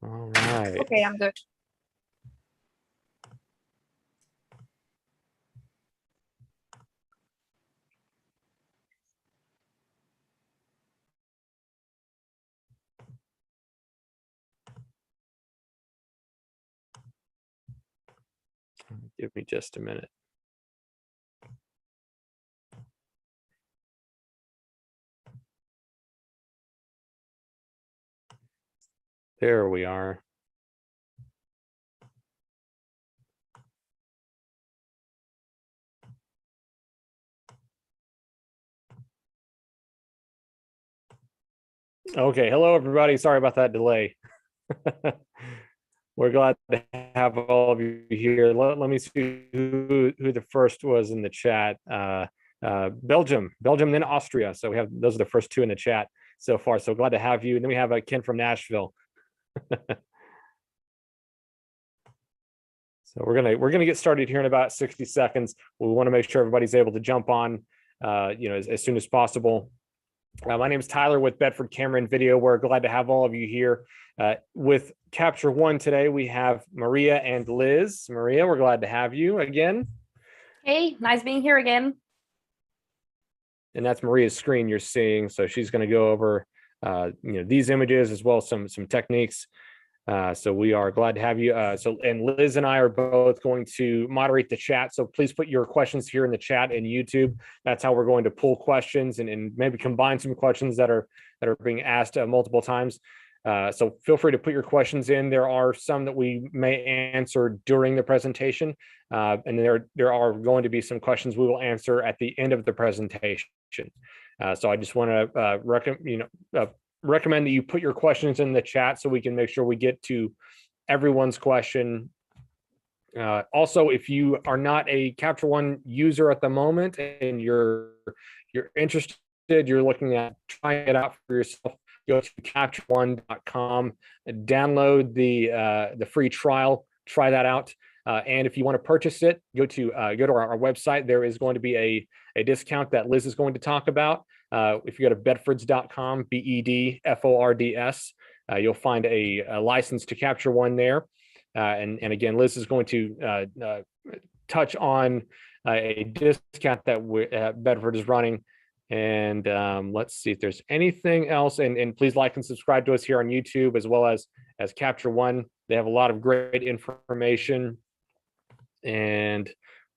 All right. Okay, I'm good. Give me just a minute. There we are. Okay, hello everybody. Sorry about that delay. We're glad to have all of you here. Let me see who the first was in the chat. Belgium, then Austria. So we have those are the first two in the chat so far. So glad to have you. And then we have Ken from Nashville. So we're gonna get started here in about 60 seconds. We want to make sure everybody's able to jump on, as soon as possible. My name is Tyler with Bedford Camera and Video. We're glad to have all of you here. With Capture One today, we have Maria and Liz. Maria, we're glad to have you again. Hey, nice being here again. And that's Maria's screen you're seeing. So she's going to go over, these images as well as some techniques. So we are glad to have you. And Liz and I are both going to moderate the chat. So please put your questions here in the chat and YouTube. That's how we're going to pull questions and maybe combine some questions that are being asked multiple times. So feel free to put your questions in. There are some that we may answer during the presentation, and there are going to be some questions we will answer at the end of the presentation. So I just want to recommend that you put your questions in the chat so we can make sure we get to everyone's question. Also, if you are not a Capture One user at the moment and you're interested, you're looking at trying it out for yourself, go to captureone.com, download the free trial, try that out. And if you want to purchase it, go to our website. There is going to be a discount that Liz is going to talk about. If you go to bedfords.com, BEDFORDS, you'll find a license to Capture One there. And again, Liz is going to touch on a discount that Bedford is running. And let's see if there's anything else. And please like and subscribe to us here on YouTube as well as Capture One. They have a lot of great information. And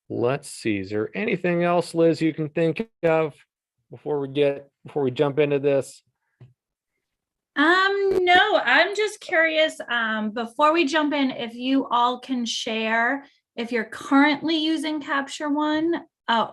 let's see, is there anything else, Liz, you can think of before we jump into this? No, I'm just curious, before we jump in, if you all can share if you're currently using Capture One,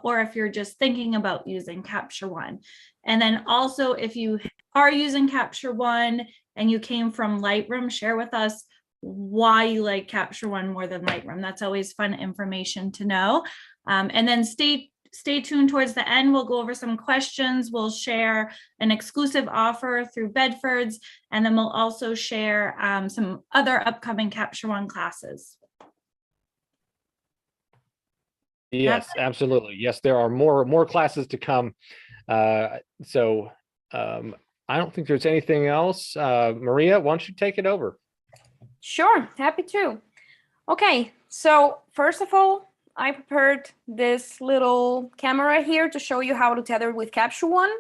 or if you're just thinking about using Capture One. And then also, if you are using Capture One and you came from Lightroom, share with us why you like Capture One more than Lightroom. That's always fun information to know. And then stay tuned towards the end. We'll go over some questions. We'll share an exclusive offer through Bedford's, and then we'll also share some other upcoming Capture One classes. Yes, absolutely. Yes, there are more classes to come. So I don't think there's anything else. Maria, why don't you take it over? Sure, happy to. Okay, so first of all, I prepared this little camera here to show you how to tether with Capture One.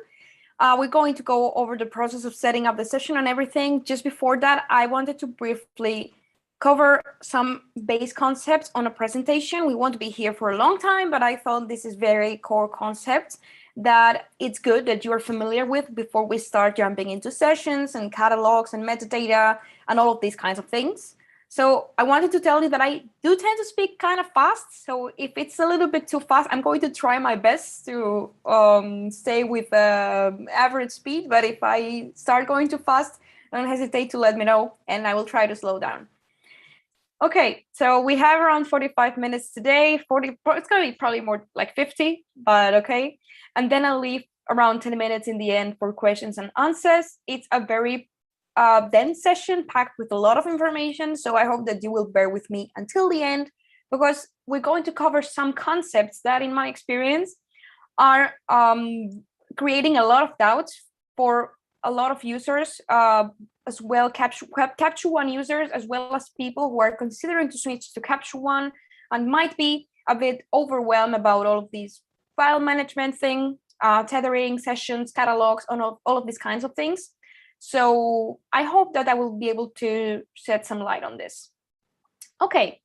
We're going to go over the process of setting up the session and everything. Just before that, I wanted to briefly cover some base concepts on a presentation. We won't be here for a long time, but I thought this is very core concepts that it's good that you are familiar with before we start jumping into sessions and catalogs and metadata and all of these kinds of things. So I wanted to tell you that I do tend to speak kind of fast. So if it's a little bit too fast, I'm going to try my best to stay with average speed. But if I start going too fast, don't hesitate to let me know and I will try to slow down. Okay, so we have around 45 minutes today. It's going to be probably more like 50, but okay. And then I'll leave around 10 minutes in the end for questions and answers. It's a very dense session packed with a lot of information. So I hope that you will bear with me until the end, because we're going to cover some concepts that, in my experience, are creating a lot of doubts for a lot of users as well, Capture One users, as well as people who are considering to switch to Capture One and might be a bit overwhelmed about all of these file management thing, tethering, sessions, catalogs, all of these kinds of things. So I hope that I will be able to shed some light on this. Okay,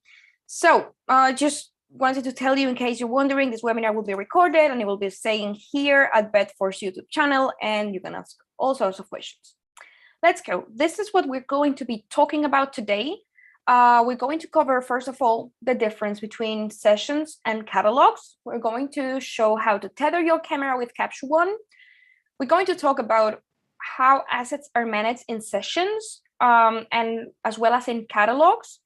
so just wanted to tell you, in case you're wondering, this webinar will be recorded and it will be staying here at Bedford's YouTube channel, and you can ask all sorts of questions. Let's go. This is what we're going to be talking about today. We're going to cover, first of all, the difference between sessions and catalogs. We're going to show how to tether your camera with Capture One. We're going to talk about how assets are managed in sessions and as well as in catalogs.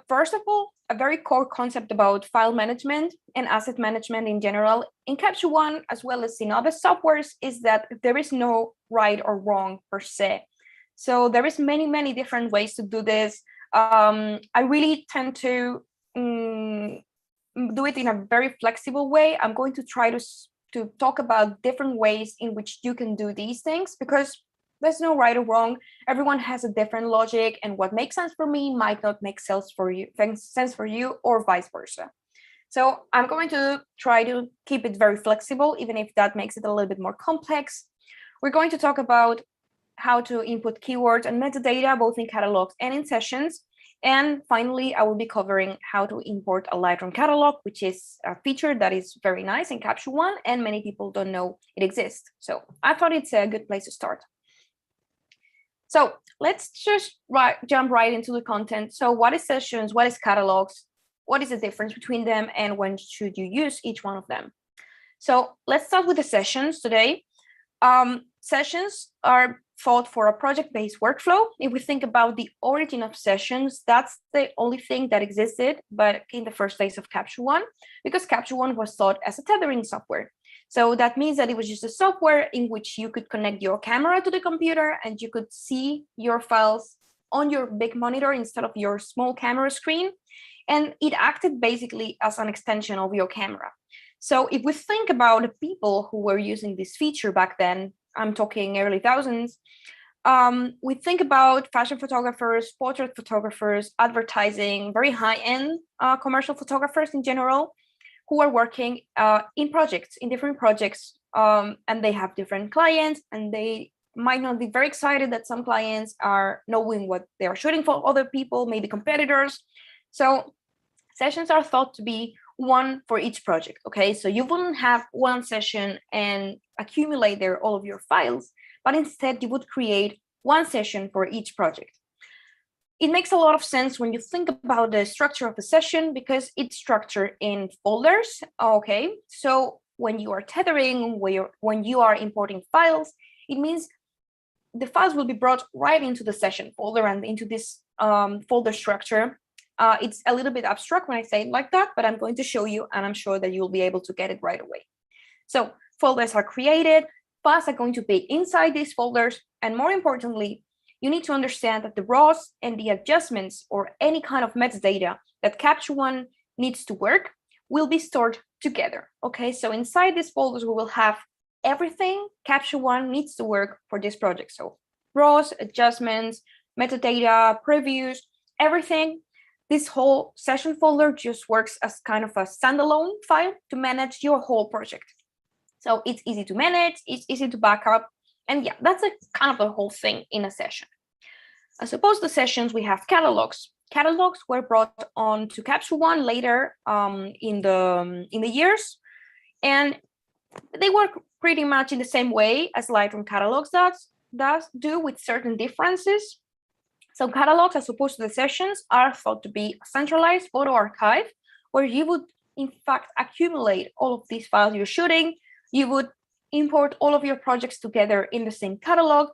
First of all, a very core concept about file management and asset management in general in Capture One, as well as in other softwares, is that there is no right or wrong per se. So there is many different ways to do this. I really tend to do it in a very flexible way. I'm going to try to talk about different ways in which you can do these things, because there's no right or wrong. Everyone has a different logic, and what makes sense for me might not make sense for you, or vice versa. So I'm going to try to keep it very flexible, even if that makes it a little bit more complex. We're going to talk about how to input keywords and metadata, both in catalogs and in sessions. And finally, I will be covering how to import a Lightroom catalog, which is a feature that is very nice in Capture One, and many people don't know it exists. So I thought it's a good place to start. So let's just jump right into the content. So what is sessions? What is catalogs? What is the difference between them? And when should you use each one of them? So let's start with the sessions today. Sessions are thought for a project-based workflow. If we think about the origin of sessions, that's the only thing that existed, but in the first days of Capture One, because Capture One was thought as a tethering software. So that means that it was just a software in which you could connect your camera to the computer and you could see your files on your big monitor instead of your small camera screen. And it acted basically as an extension of your camera. So if we think about the people who were using this feature back then, I'm talking early thousands, we think about fashion photographers, portrait photographers, advertising, very high-end commercial photographers in general, who are working in different projects, and they have different clients, and they might not be very excited that some clients are knowing what they are shooting for other people, maybe competitors. So sessions are thought to be one for each project, okay? So you wouldn't have one session and accumulate there all of your files, but instead you would create one session for each project. It makes a lot of sense when you think about the structure of a session, because it's structured in folders, okay? So when you are tethering, when you are importing files, it means the files will be brought right into the session folder and into this folder structure. It's a little bit abstract when I say it like that, but I'm going to show you, and I'm sure that you'll be able to get it right away. So folders are created, files are going to be inside these folders, and more importantly, you need to understand that the raws and the adjustments or any kind of metadata that Capture One needs to work will be stored together, okay? So inside these folders, we will have everything Capture One needs to work for this project. So raws, adjustments, metadata, previews, everything. This whole session folder just works as kind of a standalone file to manage your whole project. So it's easy to manage, it's easy to back up, and yeah, that's a kind of the whole thing in a session. As opposed to sessions, we have catalogs. Catalogs were brought on to Capture One later in the years, and they work pretty much in the same way as Lightroom catalogs do, with certain differences. So catalogs, as opposed to the sessions, are thought to be a centralized photo archive, where you would in fact accumulate all of these files you're shooting. You would import all of your projects together in the same catalog,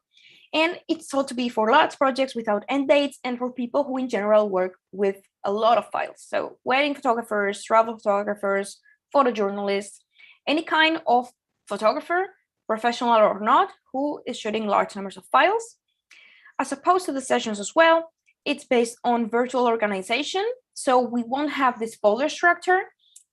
and it's thought to be for large projects without end dates, and for people who in general work with a lot of files. So wedding photographers, travel photographers, photojournalists, any kind of photographer, professional or not, who is shooting large numbers of files. As opposed to the sessions as well, it's based on virtual organization. So we won't have this folder structure,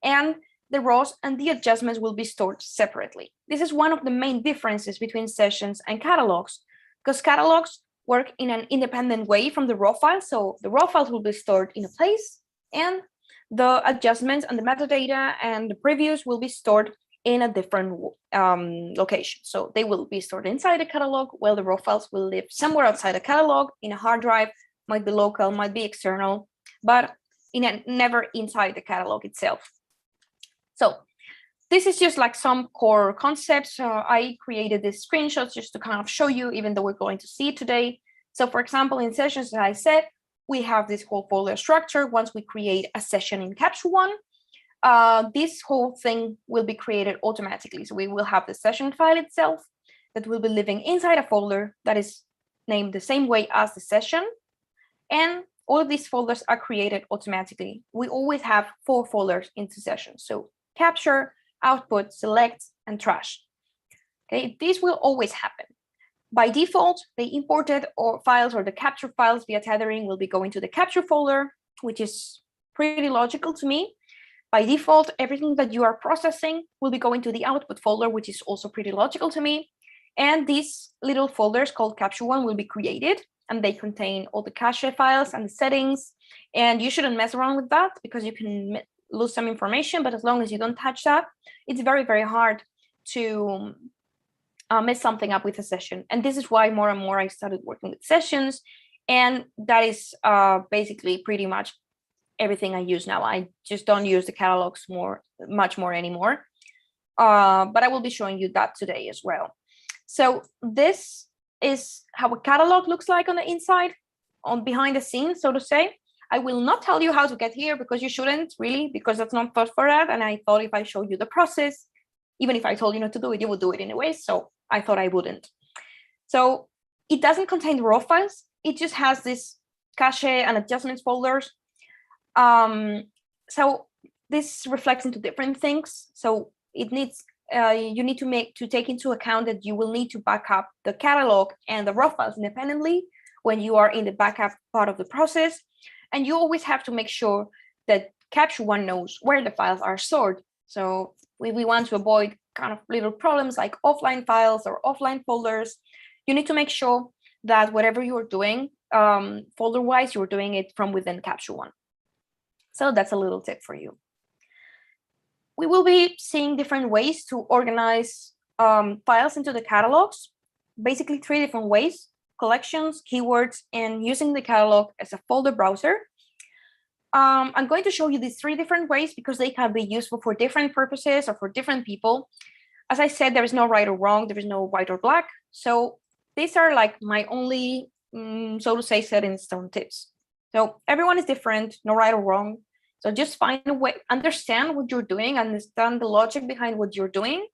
and the raws and the adjustments will be stored separately. This is one of the main differences between sessions and catalogs, because catalogs work in an independent way from the raw file. So the raw files will be stored in a place, and the adjustments and the metadata and the previews will be stored in a different location. So they will be stored inside the catalog, while the raw files will live somewhere outside the catalog, in a hard drive, might be local, might be external, but never inside the catalog itself. So this is just like some core concepts. I created these screenshots just to kind of show you, even though we're going to see it today. So for example, in sessions, as I said, we have this whole folder structure. Once we create a session in Capture One, this whole thing will be created automatically. So we will have the session file itself that will be living inside a folder that is named the same way as the session. And all of these folders are created automatically. We always have 4 folders into sessions. So capture, output, select, and trash. Okay, this will always happen. By default, the imported files or the capture files via tethering will be going to the capture folder, which is pretty logical to me. By default, everything that you are processing will be going to the output folder, which is also pretty logical to me. And these little folders called Capture One will be created, and they contain all the cache files and the settings. And you shouldn't mess around with that because you can lose some information, but as long as you don't touch that, it's very, very hard to mess something up with a session. And this is why more and more I started working with sessions. And that is basically pretty much everything I use now. I just don't use the catalogs much more anymore. But I will be showing you that today as well. So this is how a catalog looks like on the inside, on behind the scenes, so to say. I will not tell you how to get here because you shouldn't really, because that's not thought for that. And I thought if I showed you the process, even if I told you not to do it, you would do it anyway. So I thought I wouldn't. So it doesn't contain raw files. It just has this cache and adjustments folders. So this reflects into different things. So it needs, you need to take into account that you will need to back up the catalog and the raw files independently when you are in the backup part of the process. And you always have to make sure that Capture One knows where the files are stored. So we want to avoid kind of little problems like offline files or offline folders. You need to make sure that whatever you're doing, folder-wise, you're doing it from within Capture One. So that's a little tip for you. We will be seeing different ways to organize files into the catalogs, basically 3 different ways: collections, keywords, and using the catalog as a folder browser. I'm going to show you these 3 different ways because they can be useful for different purposes or for different people. As I said, there is no right or wrong, there is no white or black. So these are like my only, so to say, set in stone tips. So everyone is different, no right or wrong. So just find a way, understand what you're doing, understand the logic behind what you're doing,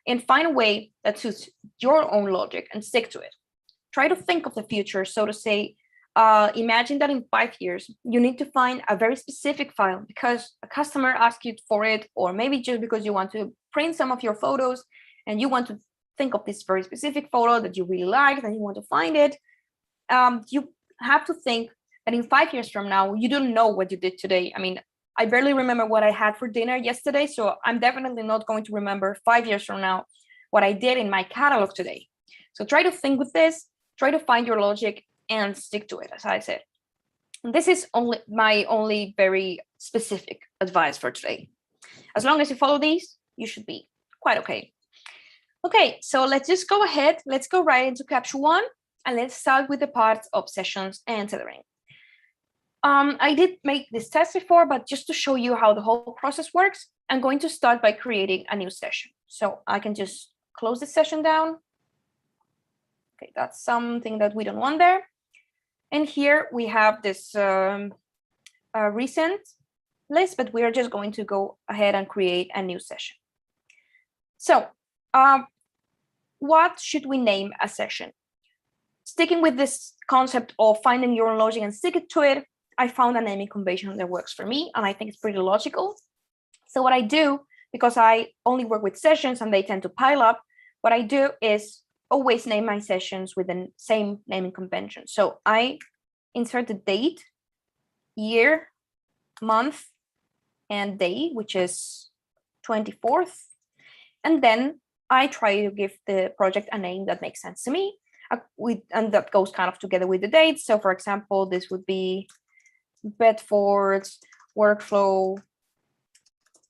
and find a way that suits your own logic and stick to it. Try to think of the future, so to say. Imagine that in 5 years, you need to find a very specific file because a customer asked you for it, or maybe just because you want to print some of your photos and you want to think of this very specific photo that you really like and you want to find it. You have to think that in 5 years from now, you don't know what you did today. I mean, I barely remember what I had for dinner yesterday, so I'm definitely not going to remember 5 years from now what I did in my catalog today. So try to think with this, try to find your logic and stick to it, as I said. And this is my only very specific advice for today. As long as you follow these, you should be quite okay. Okay, so let's just go ahead. Let's go right into Capture One, and let's start with the parts of sessions and tethering. I did make this test before, but just to show you how the whole process works, I'm going to start by creating a new session. So I can just close this session down. Okay, that's something that we don't want there. And here we have this recent list, but we are just going to go ahead and create a new session. So what should we name a session? Sticking with this concept of finding your own logic and sticking to it, I found a naming convention that works for me, and I think it's pretty logical. So what I do, because I only work with sessions and they tend to pile up, what I do is always name my sessions with the same naming convention. So I insert the date, year, month, and day, which is 24th. And then I try to give the project a name that makes sense to me. And that goes kind of together with the dates. So for example, this would be Bedford's workflow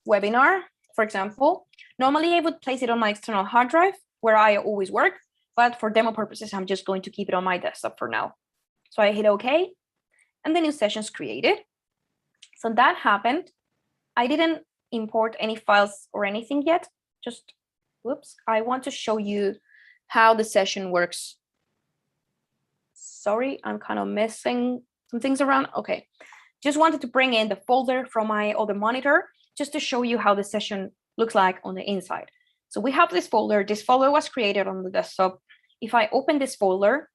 webinar, for example. Normally I would place it on my external hard drive where I always work, but for demo purposes, I'm just going to keep it on my desktop for now. So I hit OK, and the new session's created. So that happened. I didn't import any files or anything yet. Just, whoops, I want to show you how the session works. Sorry, I'm kind of messing some things around. Okay, just wanted to bring in the folder from my other monitor just to show you how the session looks like on the inside. So we have this folder. This folder was created on the desktop. If I open this folder,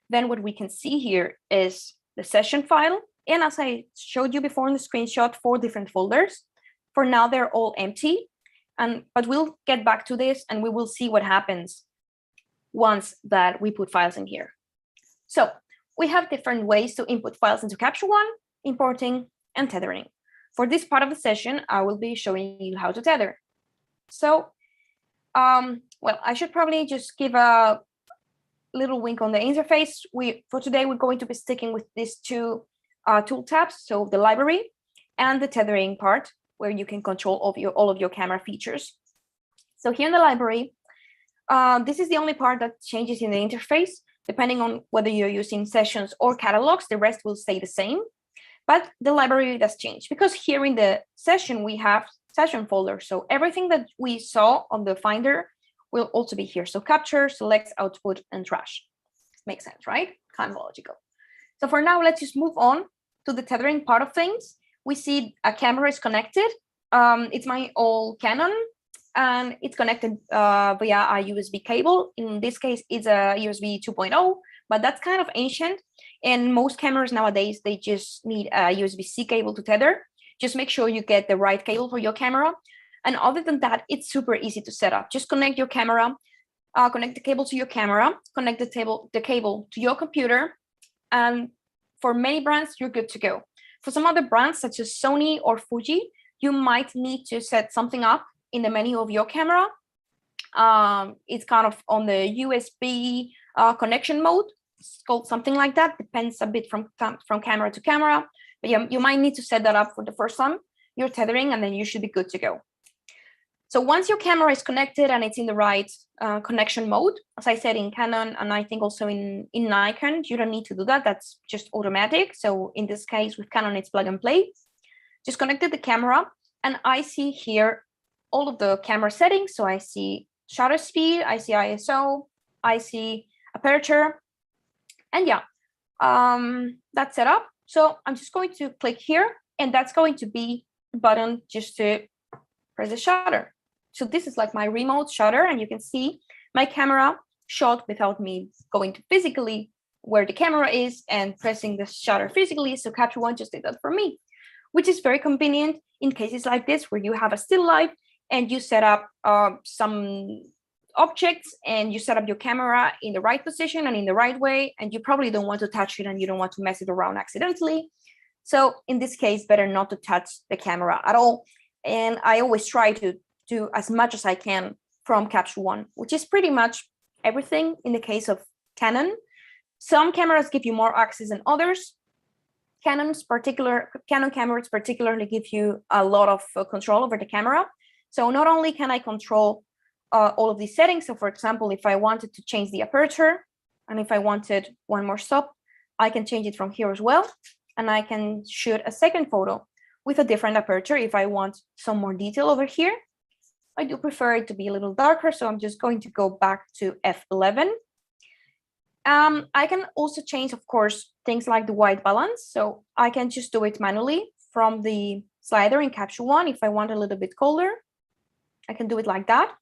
then what we can see here is the session file. And as I showed you before in the screenshot, 4 different folders. For now, they're all empty. But we'll get back to this and we will see what happens once that we put files in here. So we have different ways to input files into Capture One, importing and tethering. For this part of the session, I will be showing you how to tether. So, well, I should probably just give a little wink on the interface. For today, we're going to be sticking with these 2 tool tabs. So the library and the tethering part, where you can control all of your camera features. So here in the library, this is the only part that changes in the interface. Depending on whether you're using sessions or catalogs, the rest will stay the same. But the library does change because here in the session, we have session folder. So everything that we saw on the Finder will also be here. So capture, select, output, and trash. Makes sense, right? Kind of logical. So for now, let's just move on to the tethering part of things. We see a camera is connected. It's my old Canon, and it's connected via a USB cable. In this case, it's a USB 2.0, but that's kind of ancient. And most cameras nowadays, they just need a USB-C cable to tether. Just make sure you get the right cable for your camera. And other than that, it's super easy to set up. Just connect your camera, connect the cable to your camera, connect the cable to your computer. And for many brands, you're good to go. For some other brands, such as Sony or Fuji, you might need to set something up in the menu of your camera. It's kind of on the USB connection mode. It's called something like that. Depends a bit from camera to camera. But yeah, you might need to set that up for the first time you're tethering, and then you should be good to go. So once your camera is connected and it's in the right connection mode, as I said in Canon, and I think also in Nikon, you don't need to do that. That's just automatic. So in this case, with Canon, it's plug and play. Just connected the camera, and I see here all of the camera settings. So I see shutter speed, I see ISO, I see aperture, and yeah, that's set up. So I'm just going to click here, and that's going to be the button just to press the shutter. So this is like my remote shutter, and you can see my camera shot without me going to physically where the camera is and pressing the shutter physically. So Capture One just did that for me, which is very convenient in cases like this where you have a still life and you set up some objects and you set up your camera in the right position and in the right way, and you probably don't want to touch it and you don't want to mess it around accidentally. So in this case, better not to touch the camera at all. And I always try to do as much as I can from Capture One, which is pretty much everything in the case of Canon. Some cameras give you more access than others. Canon cameras particularly give you a lot of control over the camera. So not only can I control all of these settings. So for example, if I wanted to change the aperture, and if I wanted one more stop, I can change it from here as well. And I can shoot a second photo with a different aperture if I want some more detail over here. I do prefer it to be a little darker, so I'm just going to go back to f11. I can also change, of course, things like the white balance. So I can just do it manually from the slider in Capture One. If I want a little bit colder, I can do it like that.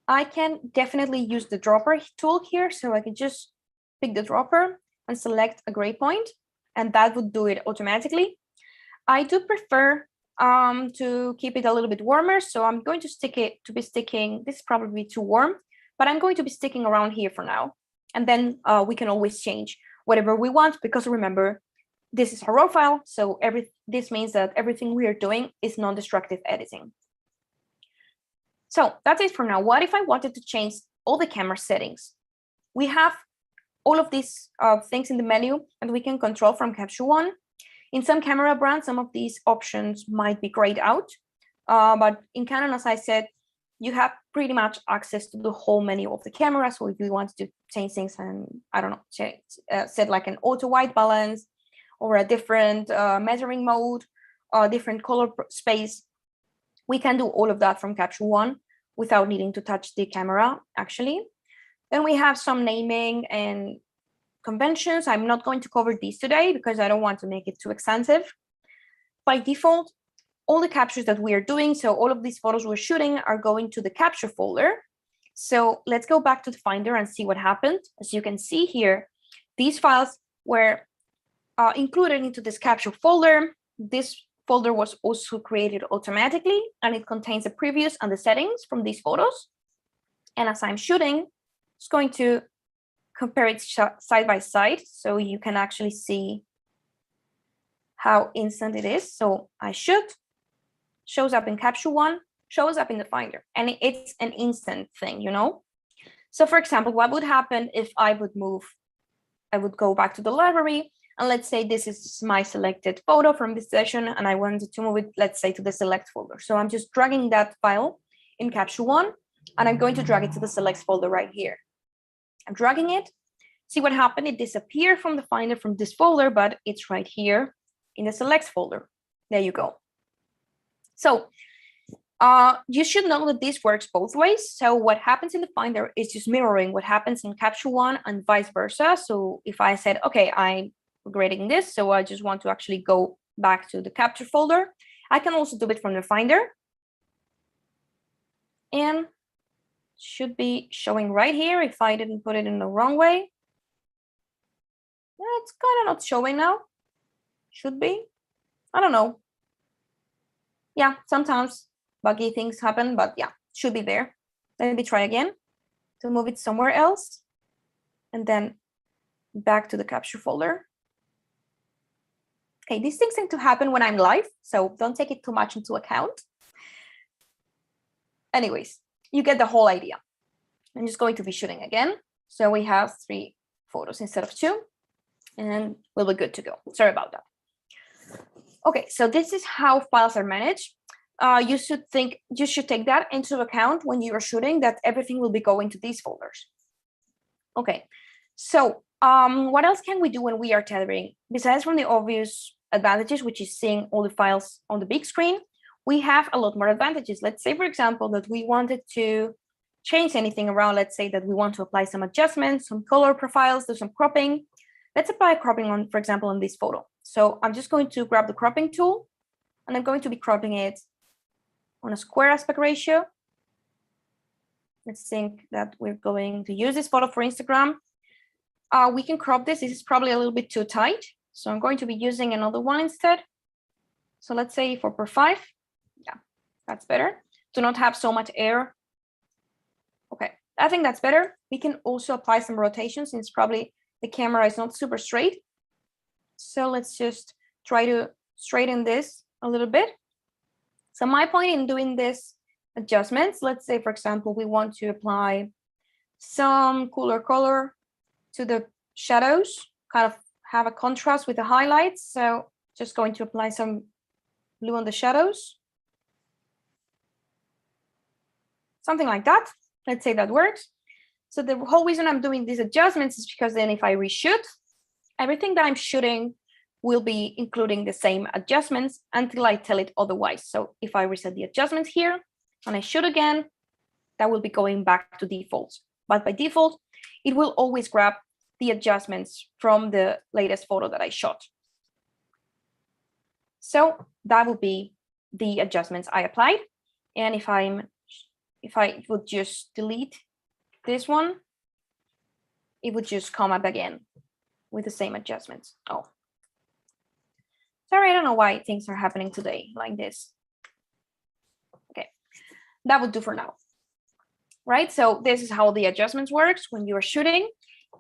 I can definitely use the dropper tool here. So I can just pick the dropper and select a gray point, and that would do it automatically. I do prefer to keep it a little bit warmer. So I'm going to be sticking, this is probably too warm, but I'm going to be sticking around here for now. And then we can always change whatever we want, because remember, this is a raw file. So this means that everything we are doing is non-destructive editing. So that's it for now. What if I wanted to change all the camera settings? We have all of these things in the menu and we can control from Capture One. In some camera brands, some of these options might be grayed out, but in Canon, as I said, you have pretty much access to the whole menu of the camera. So if you want to change things and, I don't know, set like an auto white balance or a different measuring mode, different color space, we can do all of that from Capture One without needing to touch the camera, actually. Then we have some naming and conventions. I'm not going to cover these today because I don't want to make it too extensive. By default, all the captures that we are doing, so all of these photos we're shooting are going to the capture folder. So let's go back to the Finder and see what happened. As you can see here, these files were included into this capture folder. This folder was also created automatically, and it contains the previews and the settings from these photos. And as I'm shooting, it's going to compare it side by side so you can actually see how instant it is. So I shoot, shows up in Capture One, shows up in the Finder, and it's an instant thing, you know? So for example, what would happen if I would go back to the library, and let's say this is my selected photo from this session, and I wanted to move it, let's say, to the select folder. So I'm just dragging that file in Capture One, and I'm going to drag it to the select folder right here. I'm dragging it. See what happened? It disappeared from the Finder from this folder, but it's right here in the select folder. There you go. So you should know that this works both ways. So what happens in the Finder is just mirroring what happens in Capture One and vice versa. So if I said, okay, I'm grading this, so I just want to actually go back to the capture folder, I can also do it from the Finder. And should be showing right here if I didn't put it in the wrong way. Yeah, it's kind of not showing now. Should be. I don't know. Yeah, sometimes buggy things happen, but yeah, should be there. Let me try again to move it somewhere else and then back to the capture folder. Okay, these things tend to happen when I'm live, so don't take it too much into account. Anyways, you get the whole idea. I'm just going to be shooting again. So we have 3 photos instead of 2, and we'll be good to go. Sorry about that. Okay, so this is how files are managed. You should take that into account when you are shooting, that everything will be going to these folders. Okay, so what else can we do when we are tethering? Besides from the obvious advantages, which is seeing all the files on the big screen, we have a lot more advantages. Let's say, for example, that we wanted to change anything around. Let's say that we want to apply some adjustments, some color profiles, do some cropping. Let's apply cropping on, for example, on this photo. So I'm just going to grab the cropping tool, and I'm going to be cropping it on a square aspect ratio. Let's think that we're going to use this photo for Instagram. We can crop this. This is probably a little bit too tight, so I'm going to be using another one instead. So let's say 4:5. Yeah, that's better. Do not have so much air. Okay, I think that's better. We can also apply some rotation since probably the camera is not super straight. So let's just try to straighten this a little bit. So my point in doing this adjustments, let's say, for example, we want to apply some cooler color to the shadows, kind of have a contrast with the highlights. So just going to apply some blue on the shadows. Something like that. Let's say that works. So the whole reason I'm doing these adjustments is because then if I reshoot, everything that I'm shooting will be including the same adjustments until I tell it otherwise. So if I reset the adjustments here and I shoot again, that will be going back to default. But by default, it will always grab the adjustments from the latest photo that I shot. So that will be the adjustments I applied. And if I would just delete this one, it would just come up again with the same adjustments. Oh, sorry, I don't know why things are happening today like this. Okay, that would do for now. Right, so this is how the adjustments works when you are shooting.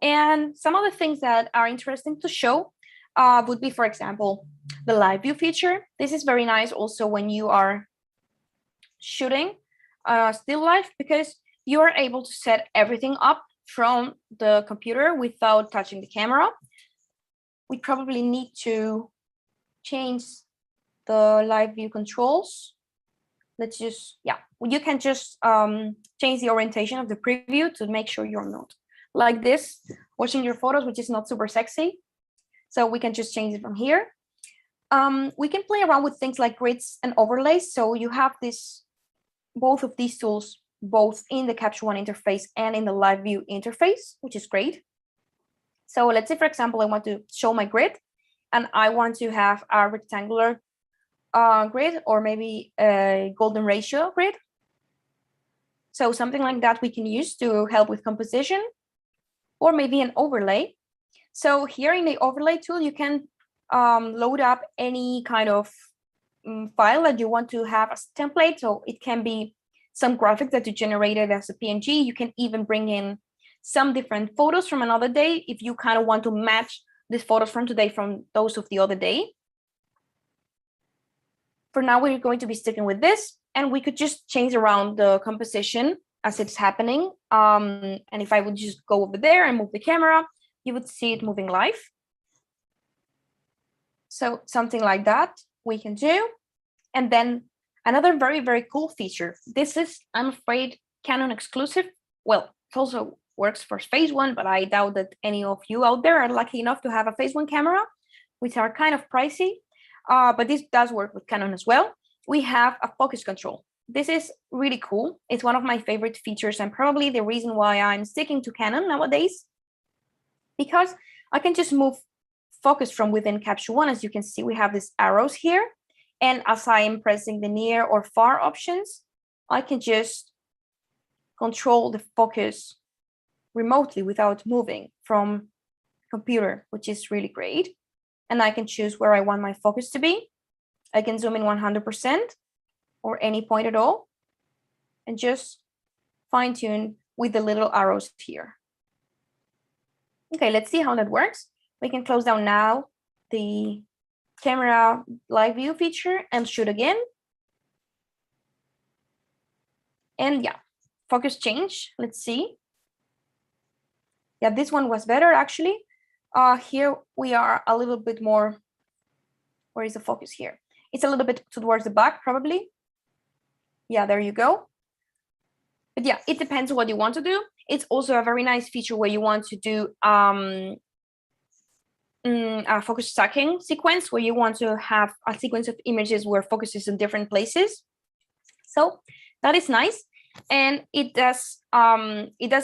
And some of the things that are interesting to show would be, for example, the live view feature. This is very nice also when you are shooting. still life, because you are able to set everything up from the computer without touching the camera. We probably need to change the live view controls. Let's just, yeah, you can just change the orientation of the preview to make sure you're not like this, watching your photos, which is not super sexy. So we can just change it from here. We can play around with things like grids and overlays. So you have both of these tools, both in the Capture One interface and in the live view interface, which is great. So let's say, for example, I want to show my grid and I want to have a rectangular grid, or maybe a golden ratio grid. So something like that we can use to help with composition, or maybe an overlay. So here in the overlay tool, you can load up any kind of file that you want to have as a template. So it can be some graphics that you generated as a PNG. You can even bring in some different photos from another day if you kind of want to match these photos from today from those of the other day. For now, we're going to be sticking with this, and we could just change around the composition as it's happening. And if I would just go over there and move the camera, you would see it moving live. So something like that we can do. And then another very, very cool feature. This is, I'm afraid, Canon exclusive. Well, it also works for Phase One, but I doubt that any of you out there are lucky enough to have a Phase One camera, which are kind of pricey. But this does work with Canon as well. We have a focus control. This is really cool. It's one of my favorite features, and probably the reason why I'm sticking to Canon nowadays, because I can just move focus from within Capture One. As you can see, we have these arrows here. And as I am pressing the near or far options, I can just control the focus remotely without moving from computer, which is really great. And I can choose where I want my focus to be. I can zoom in 100% or any point at all, and just fine tune with the little arrows here. Okay, let's see how that works. We can close down now the camera live view feature and shoot again. And yeah, focus change. Let's see. Yeah, this one was better actually. Here we are a little bit more. Where is the focus here? It's a little bit towards the back, probably. Yeah, there you go. But yeah, it depends on what you want to do. It's also a very nice feature where you want to do a focus stacking sequence, where you want to have a sequence of images where focus is in different places. So that is nice. And it does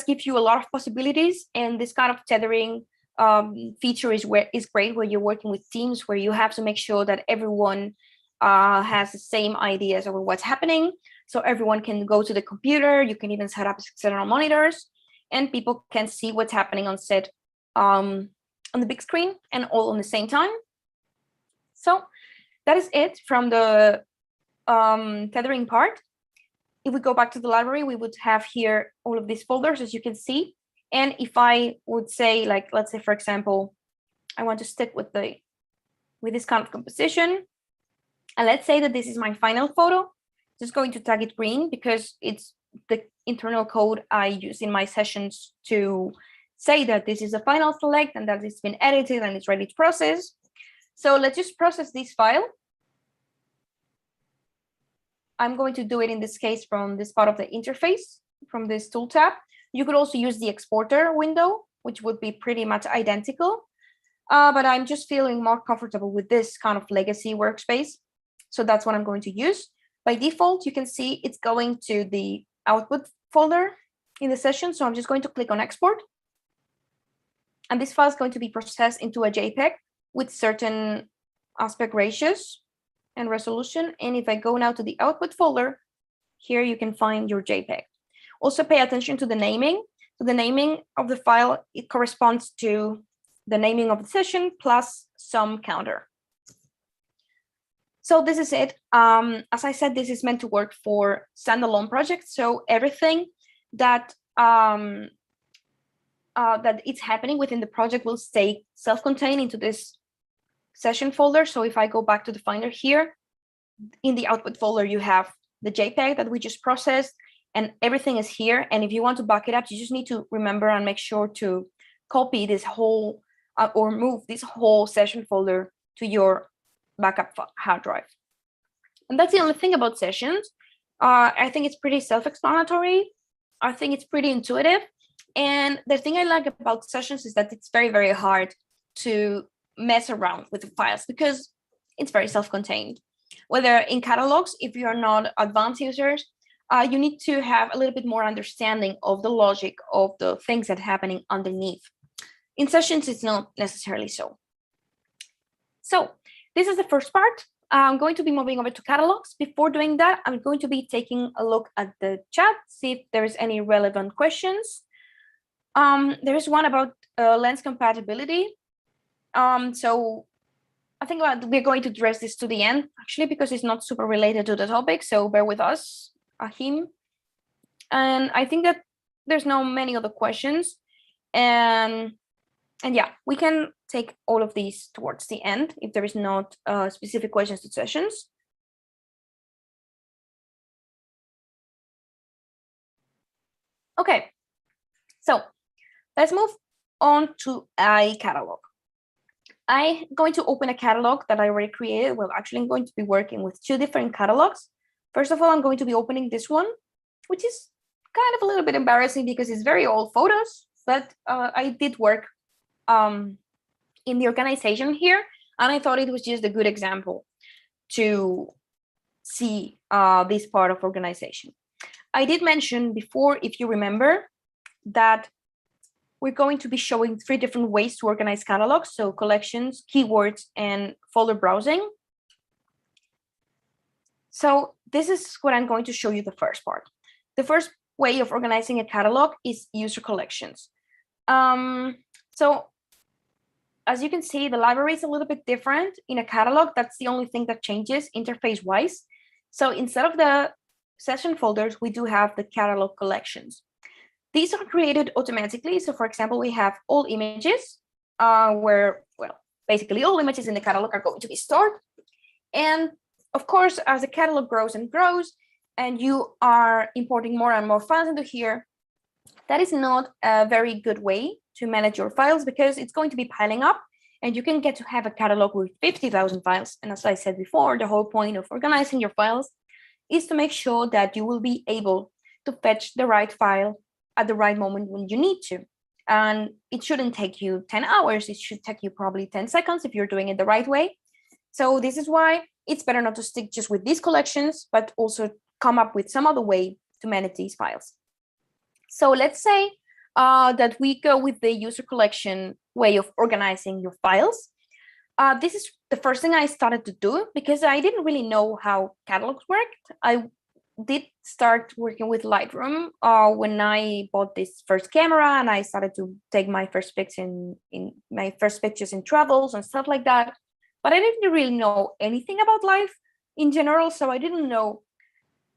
give you a lot of possibilities. And this kind of tethering feature is great where you're working with teams, where you have to make sure that everyone has the same ideas over what's happening. So everyone can go to the computer. You can even set up external monitors, and people can see what's happening on set on the big screen and all on the same time. So that is it from the tethering part. If we go back to the library, we would have here all of these folders, as you can see. And if I would say, like, let's say, for example, I want to stick with this kind of composition. And let's say that this is my final photo. Just going to tag it green because it's the internal code I use in my sessions to say that this is a final select and that it's been edited and it's ready to process. So let's just process this file. I'm going to do it in this case from this part of the interface, from this tool tab. You could also use the exporter window, which would be pretty much identical. But I'm just feeling more comfortable with this kind of legacy workspace. So that's what I'm going to use. By default, you can see it's going to the output folder in the session. So I'm just going to click on export. And this file is going to be processed into a JPEG with certain aspect ratios and resolution. And if I go now to the output folder, here you can find your JPEG. Also pay attention to the naming. So the naming of the file, it corresponds to the naming of the session plus some counter. So this is it. As I said, this is meant to work for standalone projects. So everything that that it's happening within the project will stay self-contained into this session folder. So if I go back to the Finder here, in the output folder, you have the JPEG that we just processed. and everything is here. And if you want to back it up, you just need to remember and make sure to copy this whole or move this whole session folder to your backup hard drive. And that's the only thing about sessions. I think it's pretty self-explanatory. I think it's pretty intuitive. And the thing I like about sessions is that it's very, very hard to mess around with the files because it's very self-contained. Whether in catalogs, if you are not advanced users, you need to have a little bit more understanding of the logic of the things that are happening underneath. In sessions, it's not necessarily so. So this is the first part. I'm going to be moving over to catalogs. Before doing that, I'm going to be taking a look at the chat, see if there's any relevant questions. There is one about lens compatibility. So I think we're going to address this to the end, actually, because it's not super related to the topic. So bear with us, Ahim. And I think that there's no many other questions. And yeah, we can take all of these towards the end if there is not specific questions to sessions. Okay, so let's move on to a catalog. I'm going to open a catalog that I already created. Well, actually, I'm going to be working with two different catalogs. First of all, I'm going to be opening this one, which is kind of a little bit embarrassing because it's very old photos, but I did work in the organization here, and I thought it was just a good example to see this part of organization. I did mention before, if you remember, that we're going to be showing 3 different ways to organize catalogs, so collections, keywords, and folder browsing. So this is what I'm going to show you the first part. The first way of organizing a catalog is user collections. So as you can see, the library is a little bit different in a catalog. That's the only thing that changes interface-wise. So instead of the session folders, we do have the catalog collections. These are created automatically. So for example, we have all images where, well, basically all images in the catalog are going to be stored. And of course, as the catalog grows and grows, and you are importing more and more files into here, that is not a very good way to manage your files because it's going to be piling up and you can get to have a catalog with 50,000 files. And as I said before, the whole point of organizing your files is to make sure that you will be able to fetch the right file at the right moment when you need to. And it shouldn't take you 10 hours. It should take you probably 10 seconds if you're doing it the right way. So this is why it's better not to stick just with these collections, but also come up with some other way to manage these files. So let's say that we go with the user collection way of organizing your files. This is the first thing I started to do because I didn't really know how catalogs worked. I did start working with Lightroom when I bought this first camera and I started to take my first pics in my first pictures in travels and stuff like that. But I didn't really know anything about life in general, so I didn't know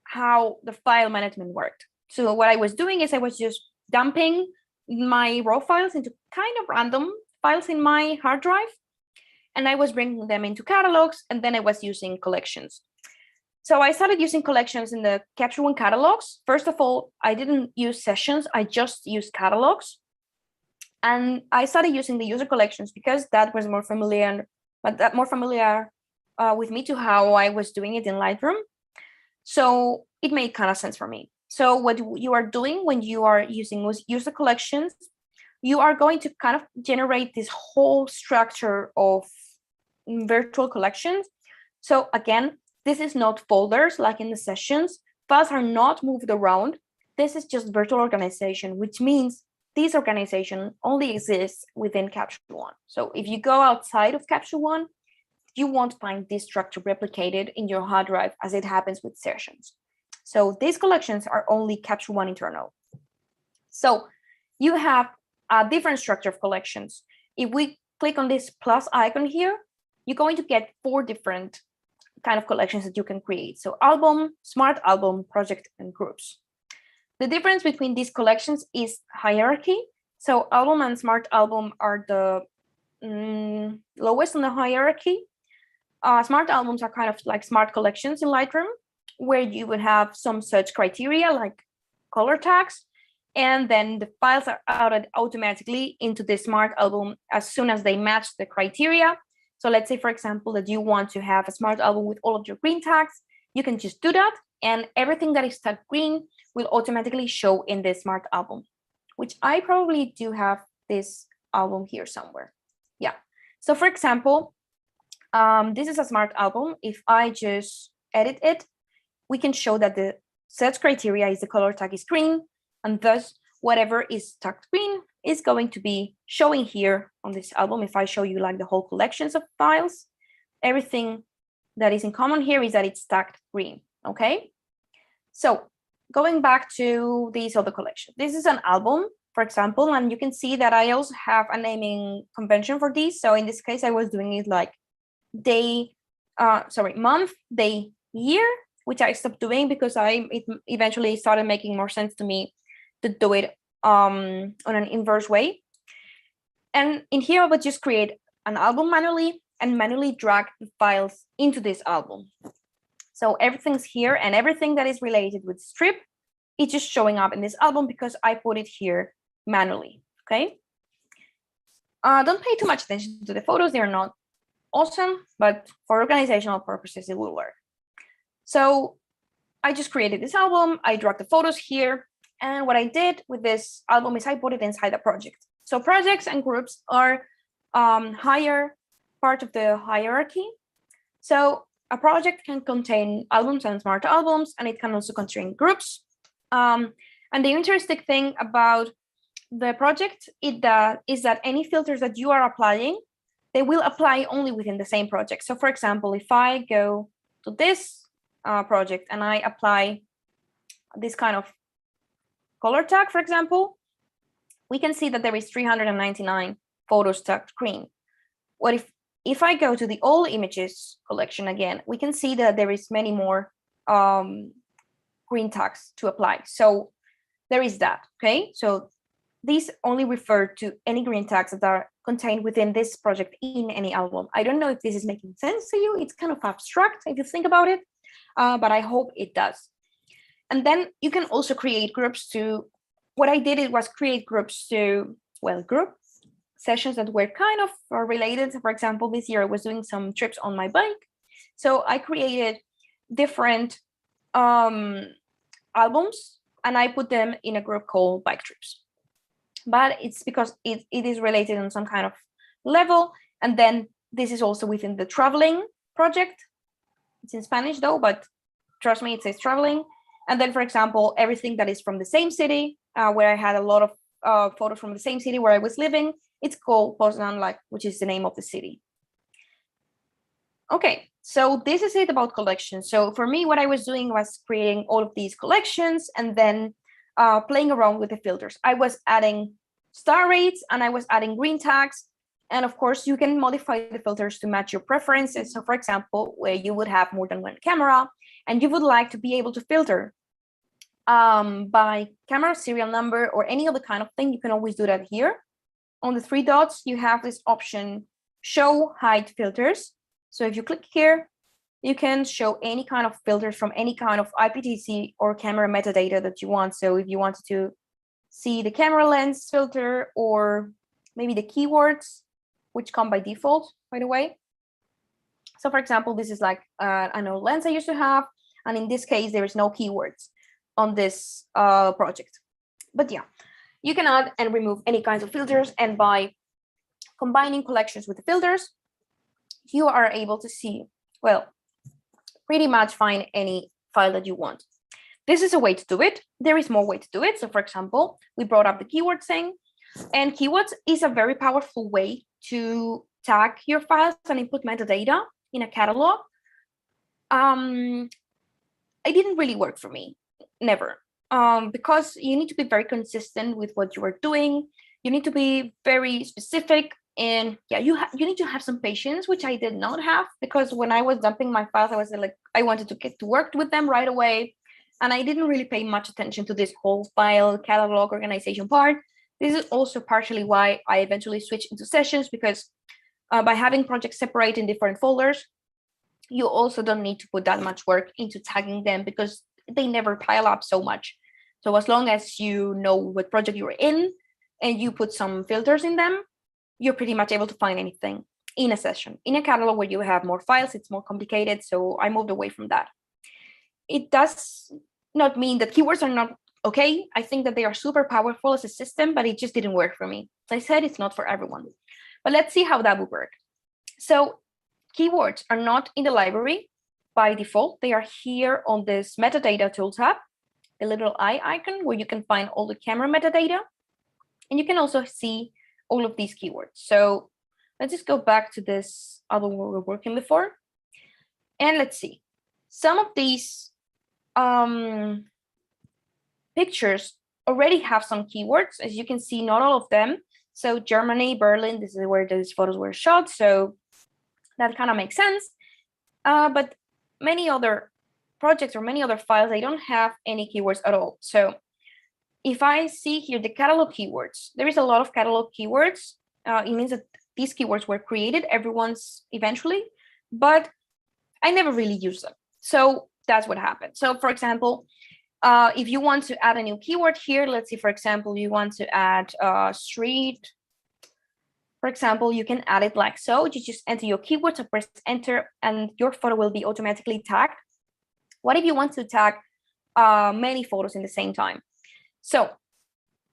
how the file management worked. So what I was doing is I was just dumping my raw files into kind of random files in my hard drive, and I was bringing them into catalogs, and then I was using collections. So I started using collections in the Capture One catalogs. First of all, I didn't use sessions, I just used catalogs. And I started using the user collections because that was more familiar, with me to how I was doing it in Lightroom. So it made kind of sense for me. So what you are doing when you are using user collections, you are going to kind of generate this whole structure of virtual collections. So again, this is not folders like in the sessions. Files are not moved around. This is just virtual organization, which means this organization only exists within Capture One. So if you go outside of Capture One, you won't find this structure replicated in your hard drive as it happens with sessions. So these collections are only Capture One internal. So you have a different structure of collections. If we click on this plus icon here, you're going to get 4 different kind of collections that you can create. So album, smart album, project, and groups. The difference between these collections is hierarchy. So album and smart album are the lowest on the hierarchy. Smart albums are kind of like smart collections in Lightroom, where you would have some search criteria like color tags, and then the files are added automatically into the smart album as soon as they match the criteria. So let's say, for example, that you want to have a smart album with all of your green tags. You can just do that, and everything that is tagged green will automatically show in the smart album, which I probably do have this album here somewhere. Yeah. So for example, this is a smart album. If I just edit it, we can show that the search criteria is the color tag is green, and thus whatever is tagged green is going to be showing here on this album. If I show you like the whole collections of files, everything that is in common here is that it's tagged green. Okay. So going back to these other collections, this is an album, for example, and you can see that I also have a naming convention for these. So in this case, I was doing it like month, day, year, which I stopped doing because it eventually started making more sense to me to do it on an inverse way. And in here, I would just create an album manually and manually drag the files into this album. So everything's here, and everything that is related with strip is just showing up in this album because I put it here manually. Okay. Don't pay too much attention to the photos. They're not awesome, but for organizational purposes, it will work. So I just created this album. I dragged the photos here. And what I did with this album is I put it inside a project. So projects and groups are higher part of the hierarchy. So a project can contain albums and smart albums, and it can also contain groups. And the interesting thing about the project is that any filters that you are applying, they will apply only within the same project. So for example, if I go to this project and I apply this kind of color tag, for example, we can see that there is 399 photos tagged green. What if I go to the all images collection again, we can see that there is many more green tags to apply. So there is that, okay? So these only refer to any green tags that are contained within this project in any album. I don't know if this is making sense to you. It's kind of abstract if you think about it, but I hope it does. And then you can also create groups to, what I did was create groups to, group sessions that were kind of related. For example, this year I was doing some trips on my bike. So I created different albums and I put them in a group called bike trips. But it's because it is related on some kind of level. And then this is also within the traveling project. It's in Spanish though, but trust me, it says traveling. And then, for example, everything that is from the same city, where I had a lot of photos from the same city where I was living, it's called Poznan, which is the name of the city. Okay, so this is it about collections. So for me, what I was doing was creating all of these collections and then playing around with the filters. I was adding star rates and I was adding green tags. And of course, you can modify the filters to match your preferences. So for example, where you would have more than one camera and you would like to be able to filter by camera serial number or any other kind of thing, you can always do that here. On the three dots, you have this option, show hide filters. So if you click here, you can show any kind of filters from any kind of IPTC or camera metadata that you want. So if you wanted to see the camera lens filter or maybe the keywords, which come by default, by the way. So for example, this is like an old lens I used to have. And in this case, there is no keywords on this project. But yeah, you can add and remove any kinds of filters. And by combining collections with the filters, you are able to see, pretty much find any file that you want. This is a way to do it. There is more way to do it. So for example, we brought up the keyword thing, and keywords is a very powerful way to tag your files and input metadata in a catalog. It didn't really work for me, never, because you need to be very consistent with what you are doing. You need to be very specific, and yeah, you need to have some patience, which I did not have, because when I was dumping my files, I was like, I wanted to get to work with them right away, and I didn't really pay much attention to this whole file catalog organization part. This is also partially why I eventually switched into sessions, because by having projects separate in different folders, you also don't need to put that much work into tagging them because they never pile up so much. So as long as you know what project you're in and you put some filters in them, you're pretty much able to find anything in a session. In a catalog where you have more files, it's more complicated. So I moved away from that. It does not mean that keywords are not okay. I think that they are super powerful as a system, but it just didn't work for me. As I said, it's not for everyone. But let's see how that would work. So keywords are not in the library by default. They are here on this metadata tool tab, the little eye icon where you can find all the camera metadata. And you can also see all of these keywords. So let's just go back to this other one we were working before. And let's see. Some of these pictures already have some keywords. As you can see, not all of them. So Germany, Berlin, this is where these photos were shot. So that kind of makes sense. But many other projects or many other files, they don't have any keywords at all. So if I see here the catalog keywords, there is a lot of catalog keywords. It means that these keywords were created, everyone's eventually, but I never really use them. So that's what happened. So for example, if you want to add a new keyword here, let's say, for example, you want to add street. For example, you can add it like so. You just enter your keywords and press enter, and your photo will be automatically tagged. What if you want to tag many photos in the same time? So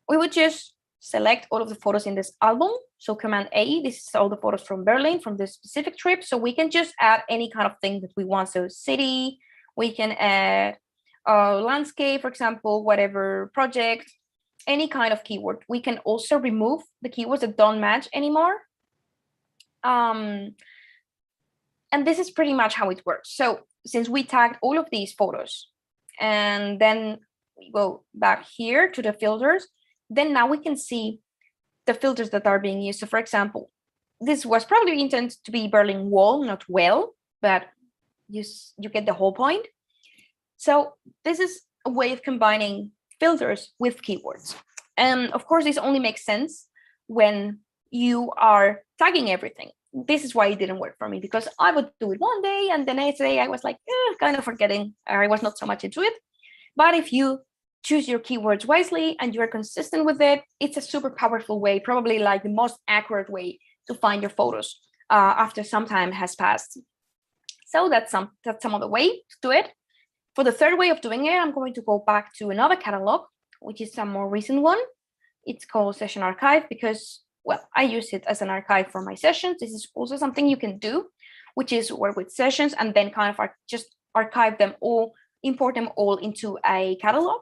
we would just select all of the photos in this album. So Command A, this is all the photos from Berlin, from this specific trip. So we can just add any kind of thing that we want. So city, we can add landscape, for example, whatever project, any kind of keyword. We can also remove the keywords that don't match anymore. And this is pretty much how it works. So since we tagged all of these photos and then we go back here to the filters, then now we can see the filters that are being used. So for example, this was probably intended to be Berlin Wall, not well, but you get the whole point. So this is a way of combining filters with keywords. And of course, this only makes sense when you are tagging everything. This is why it didn't work for me, because I would do it one day and the next day I was like, kind of forgetting, or I was not so much into it. But if you choose your keywords wisely and you're consistent with it, it's a super powerful way, probably like the most accurate way to find your photos after some time has passed. So that's some other way to do it. For the third way of doing it, I'm going to go back to another catalog, which is a more recent one. It's called Session Archive because, well, I use it as an archive for my sessions. This is also something you can do, which is work with sessions and then kind of just archive them all, import them all into a catalog.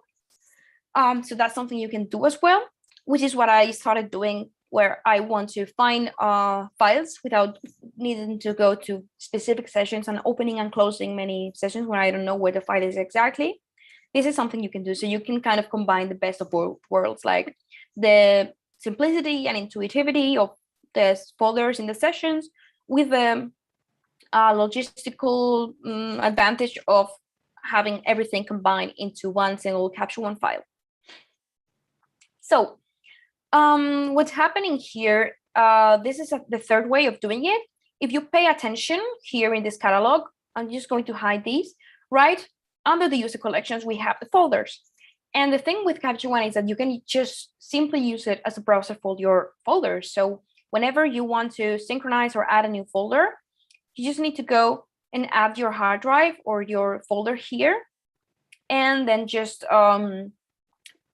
So that's something you can do as well, which is what I started doing, where I want to find files without needing to go to specific sessions and opening and closing many sessions when I don't know where the file is exactly. This is something you can do. So you can kind of combine the best of both worlds, like the simplicity and intuitivity of the folders in the sessions with the logistical advantage of having everything combined into one single Capture One file. So what's happening here, this is the third way of doing it. If you pay attention here in this catalog, I'm just going to hide these, right? Under the user collections, we have the folders. And the thing with Capture One is that you can just simply use it as a browser for your folders. So whenever you want to synchronize or add a new folder, you just need to go and add your hard drive or your folder here, and then just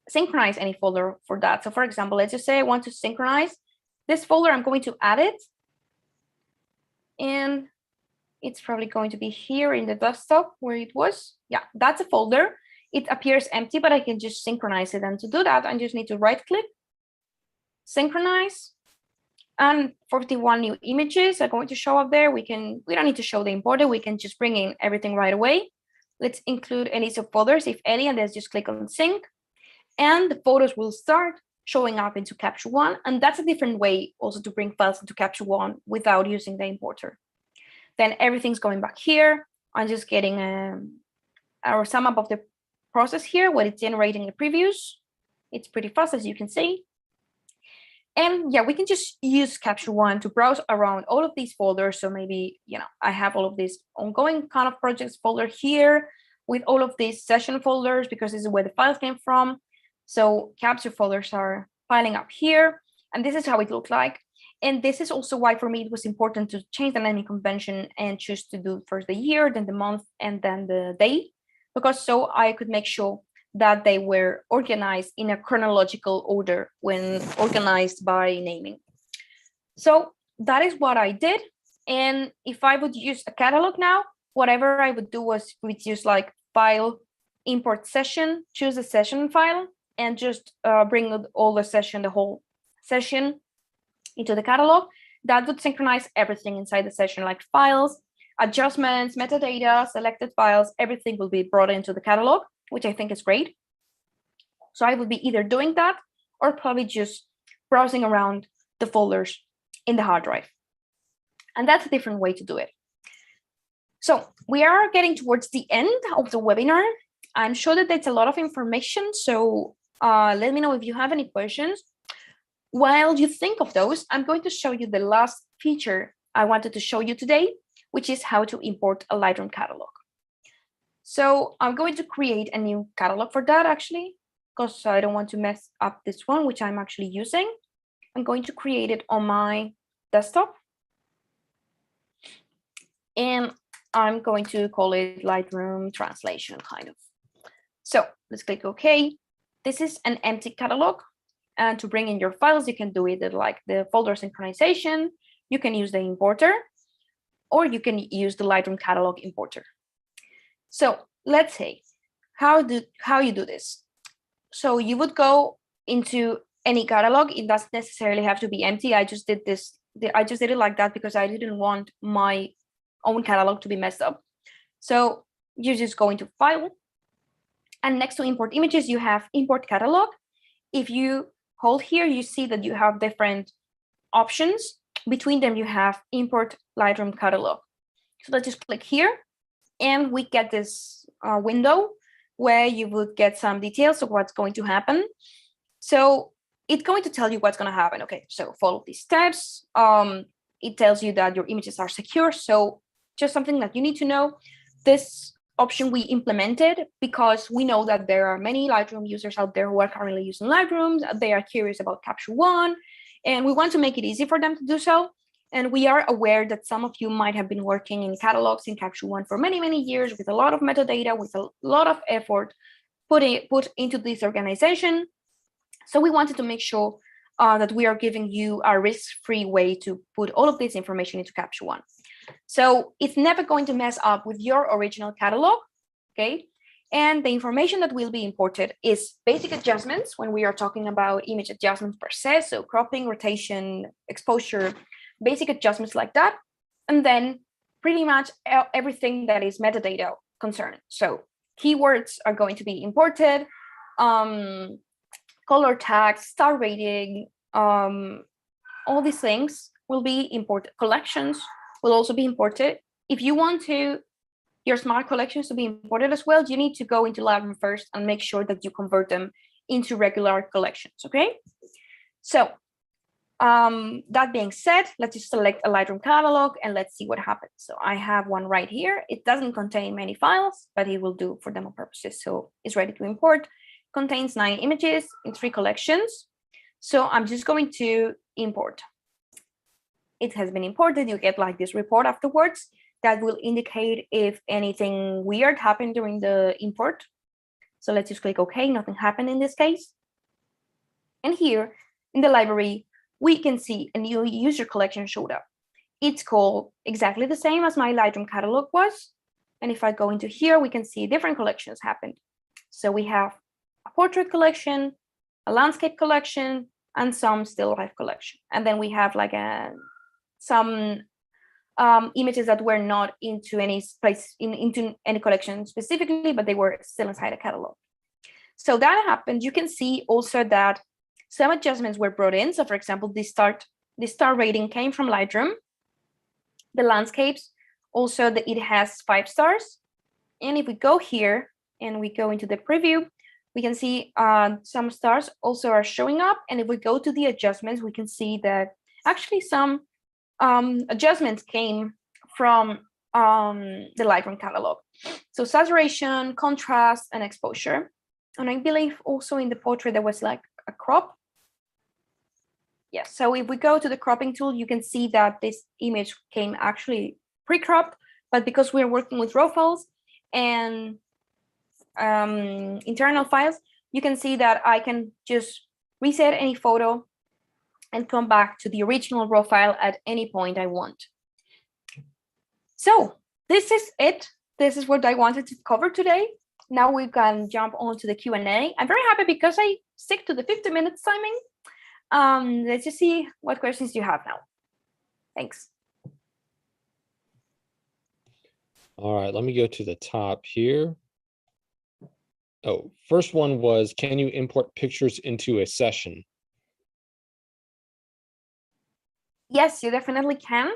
synchronize any folder for that. So for example, let's just say I want to synchronize this folder. I'm going to add it. And it's probably going to be here in the desktop where it was. Yeah, that's a folder. It appears empty, but I can just synchronize it. And to do that, I just need to right click, synchronize, and 41 new images are going to show up there. We don't need to show the importer. We can just bring in everything right away. Let's include any subfolders, if any, and let's just click on sync. And the photos will start showing up into Capture One. And that's a different way also to bring files into Capture One without using the importer. Then everything's going back here. I'm just getting our sum up of the process here, what it's generating the previews. It's pretty fast, as you can see. And yeah, we can just use Capture One to browse around all of these folders. So maybe, I have all of these ongoing kind of projects folder here with all of these session folders because this is where the files came from. So capture folders are piling up here, and this is how it looked like. And this is also why for me it was important to change the naming convention and choose to do first the year, then the month, and then the day, because so I could make sure that they were organized in a chronological order when organized by naming. So that is what I did. And if I would use a catalog now, whatever I would do was we'd use like file, import session, choose a session file, and just bring all the session, the whole session into the catalog. That would synchronize everything inside the session, like files, adjustments, metadata, selected files, everything will be brought into the catalog, which I think is great. So I would be either doing that or probably just browsing around the folders in the hard drive. And that's a different way to do it. So we are getting towards the end of the webinar. I'm sure that that's a lot of information. So let me know if you have any questions. While you think of those, I'm going to show you the last feature I wanted to show you today, which is how to import a Lightroom catalog. So I'm going to create a new catalog for that actually, because I don't want to mess up this one, which I'm actually using. I'm going to create it on my desktop. And I'm going to call it Lightroom translation kind of. So let's click OK. This is an empty catalog. And to bring in your files, you can do it like the folder synchronization. You can use the importer, or you can use the Lightroom catalog importer. So let's say how you do this. So you would go into any catalog. It doesn't necessarily have to be empty. I just did this. I just did it like that because I didn't want my own catalog to be messed up. So you just go into File, and next to Import Images, you have Import Catalog. If you hold here, you see that you have different options. Between them, you have Import Lightroom Catalog. So let's just click here, and we get this window where you would get some details of what's going to happen. So it's going to tell you what's going to happen. Okay, so follow these steps. It tells you that your images are secure. So just something that you need to know. This option we implemented because we know that there are many Lightroom users out there who are currently using Lightroom. They are curious about Capture One, and we want to make it easy for them to do so. And we are aware that some of you might have been working in catalogs in Capture One for many, many years with a lot of metadata, with a lot of effort put into this organization. So we wanted to make sure that we are giving you a risk-free way to put all of this information into Capture One. So it's never going to mess up with your original catalog, okay? And the information that will be imported is basic adjustments when we are talking about image adjustments per se, so cropping, rotation, exposure, basic adjustments like that. And then pretty much everything that is metadata concerned. So keywords are going to be imported, color tags, star rating, all these things will be imported. Collections will also be imported. If you want your smart collections to be imported as well, you need to go into Lightroom first and make sure that you convert them into regular collections, okay? So that being said, let's just select a Lightroom catalog and let's see what happens. So I have one right here. It doesn't contain many files, but it will do for demo purposes. So it's ready to import. Contains 9 images in 3 collections. So I'm just going to import. It has been imported. You get like this report afterwards that will indicate if anything weird happened during the import. So let's just click OK. Nothing happened in this case. And here in the library, we can see a new user collection showed up. It's called exactly the same as my Lightroom catalog was. And if I go into here, we can see different collections happened. So we have a portrait collection, a landscape collection, and some still life collection. And then we have like some images that were not into any place into any collection specifically, but they were still inside a catalog. So that happened. You can see also that some adjustments were brought in. So for example, the star rating came from Lightroom. The landscapes also it has 5 stars. And if we go here and we go into the preview, we can see some stars also are showing up. And if we go to the adjustments, we can see that actually some adjustments came from the Lightroom catalog. So saturation, contrast, and exposure. And I believe also in the portrait there was like a crop. Yes, so if we go to the cropping tool, you can see that this image came actually pre-cropped, but because we're working with raw files and internal files, you can see that I can just reset any photo and come back to the original raw file at any point I want. So this is it. This is what I wanted to cover today. Now we can jump on to the Q&A. I'm very happy because I stick to the 50 minutes timing. Let's just see what questions you have now. Thanks. All right, let me go to the top here. Oh, first one was, can you import pictures into a session? Yes, you definitely can.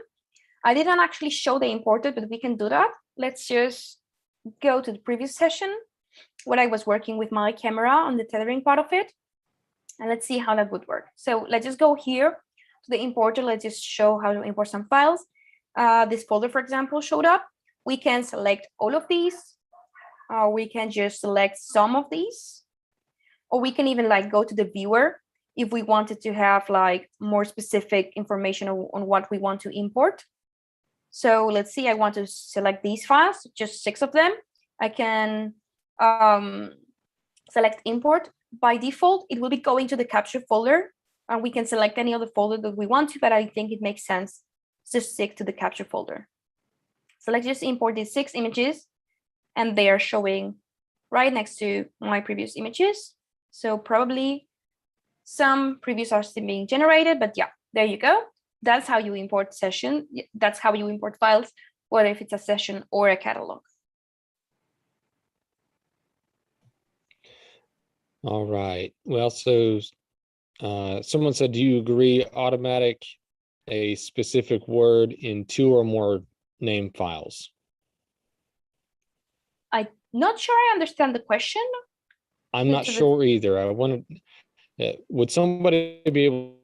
I didn't actually show the imported, but we can do that. Let's just go to the previous session when I was working with my camera on the tethering part of it. And let's see how that would work. So let's just go here to the importer. Let's just show how to import some files. This folder, for example, showed up. We can select all of these. We can just select some of these. Or we can even like go to the viewer if we wanted to have like more specific information on what we want to import. So let's see, I want to select these files, just 6 of them. I can select import. By default, it will be going to the capture folder, and we can select any other folder that we want to, but I think it makes sense to stick to the capture folder. So let's just import these 6 images, and they are showing right next to my previous images. So probably some previews are still being generated, but yeah, there you go. That's how you import session. That's how you import files, whether if it's a session or a catalog. All right. Well, so someone said, do you agree automatic a specific word in 2 or more name files? I'm not sure I understand the question. I'm not sure either. I wanted, would somebody be able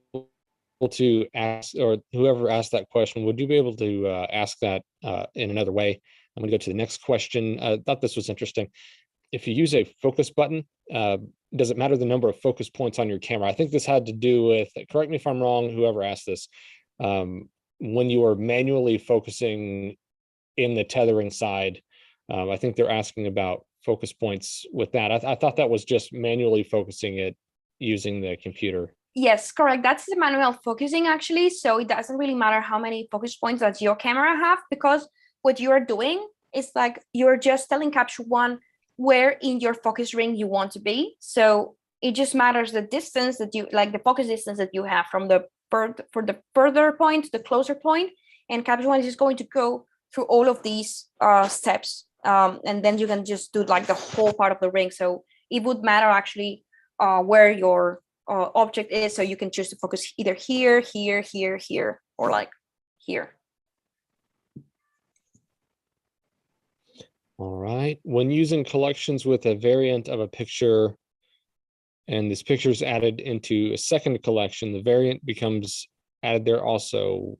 to ask, or whoever asked that question, would you be able to ask that in another way? I'm going to go to the next question. I thought this was interesting. If you use a focus button, does it matter the number of focus points on your camera? I think this had to do with, correct me if I'm wrong, whoever asked this, when you are manually focusing in the tethering side, I think they're asking about focus points with that. I thought that was just manually focusing it using the computer. Yes, correct. That's the manual focusing actually. So it doesn't really matter how many focus points that your camera have, because what you are doing is like you're just telling Capture One where in your focus ring you want to be. So it just matters the distance that you like, the focus distance that you have from the further point to the closer point. And Capture One is just going to go through all of these steps. And then you can just do like the whole part of the ring. So it would matter actually where your object is, so you can choose to focus either here, here, here, here, or like here. All right. When using collections with a variant of a picture and this picture is added into a second collection, the variant becomes added there also,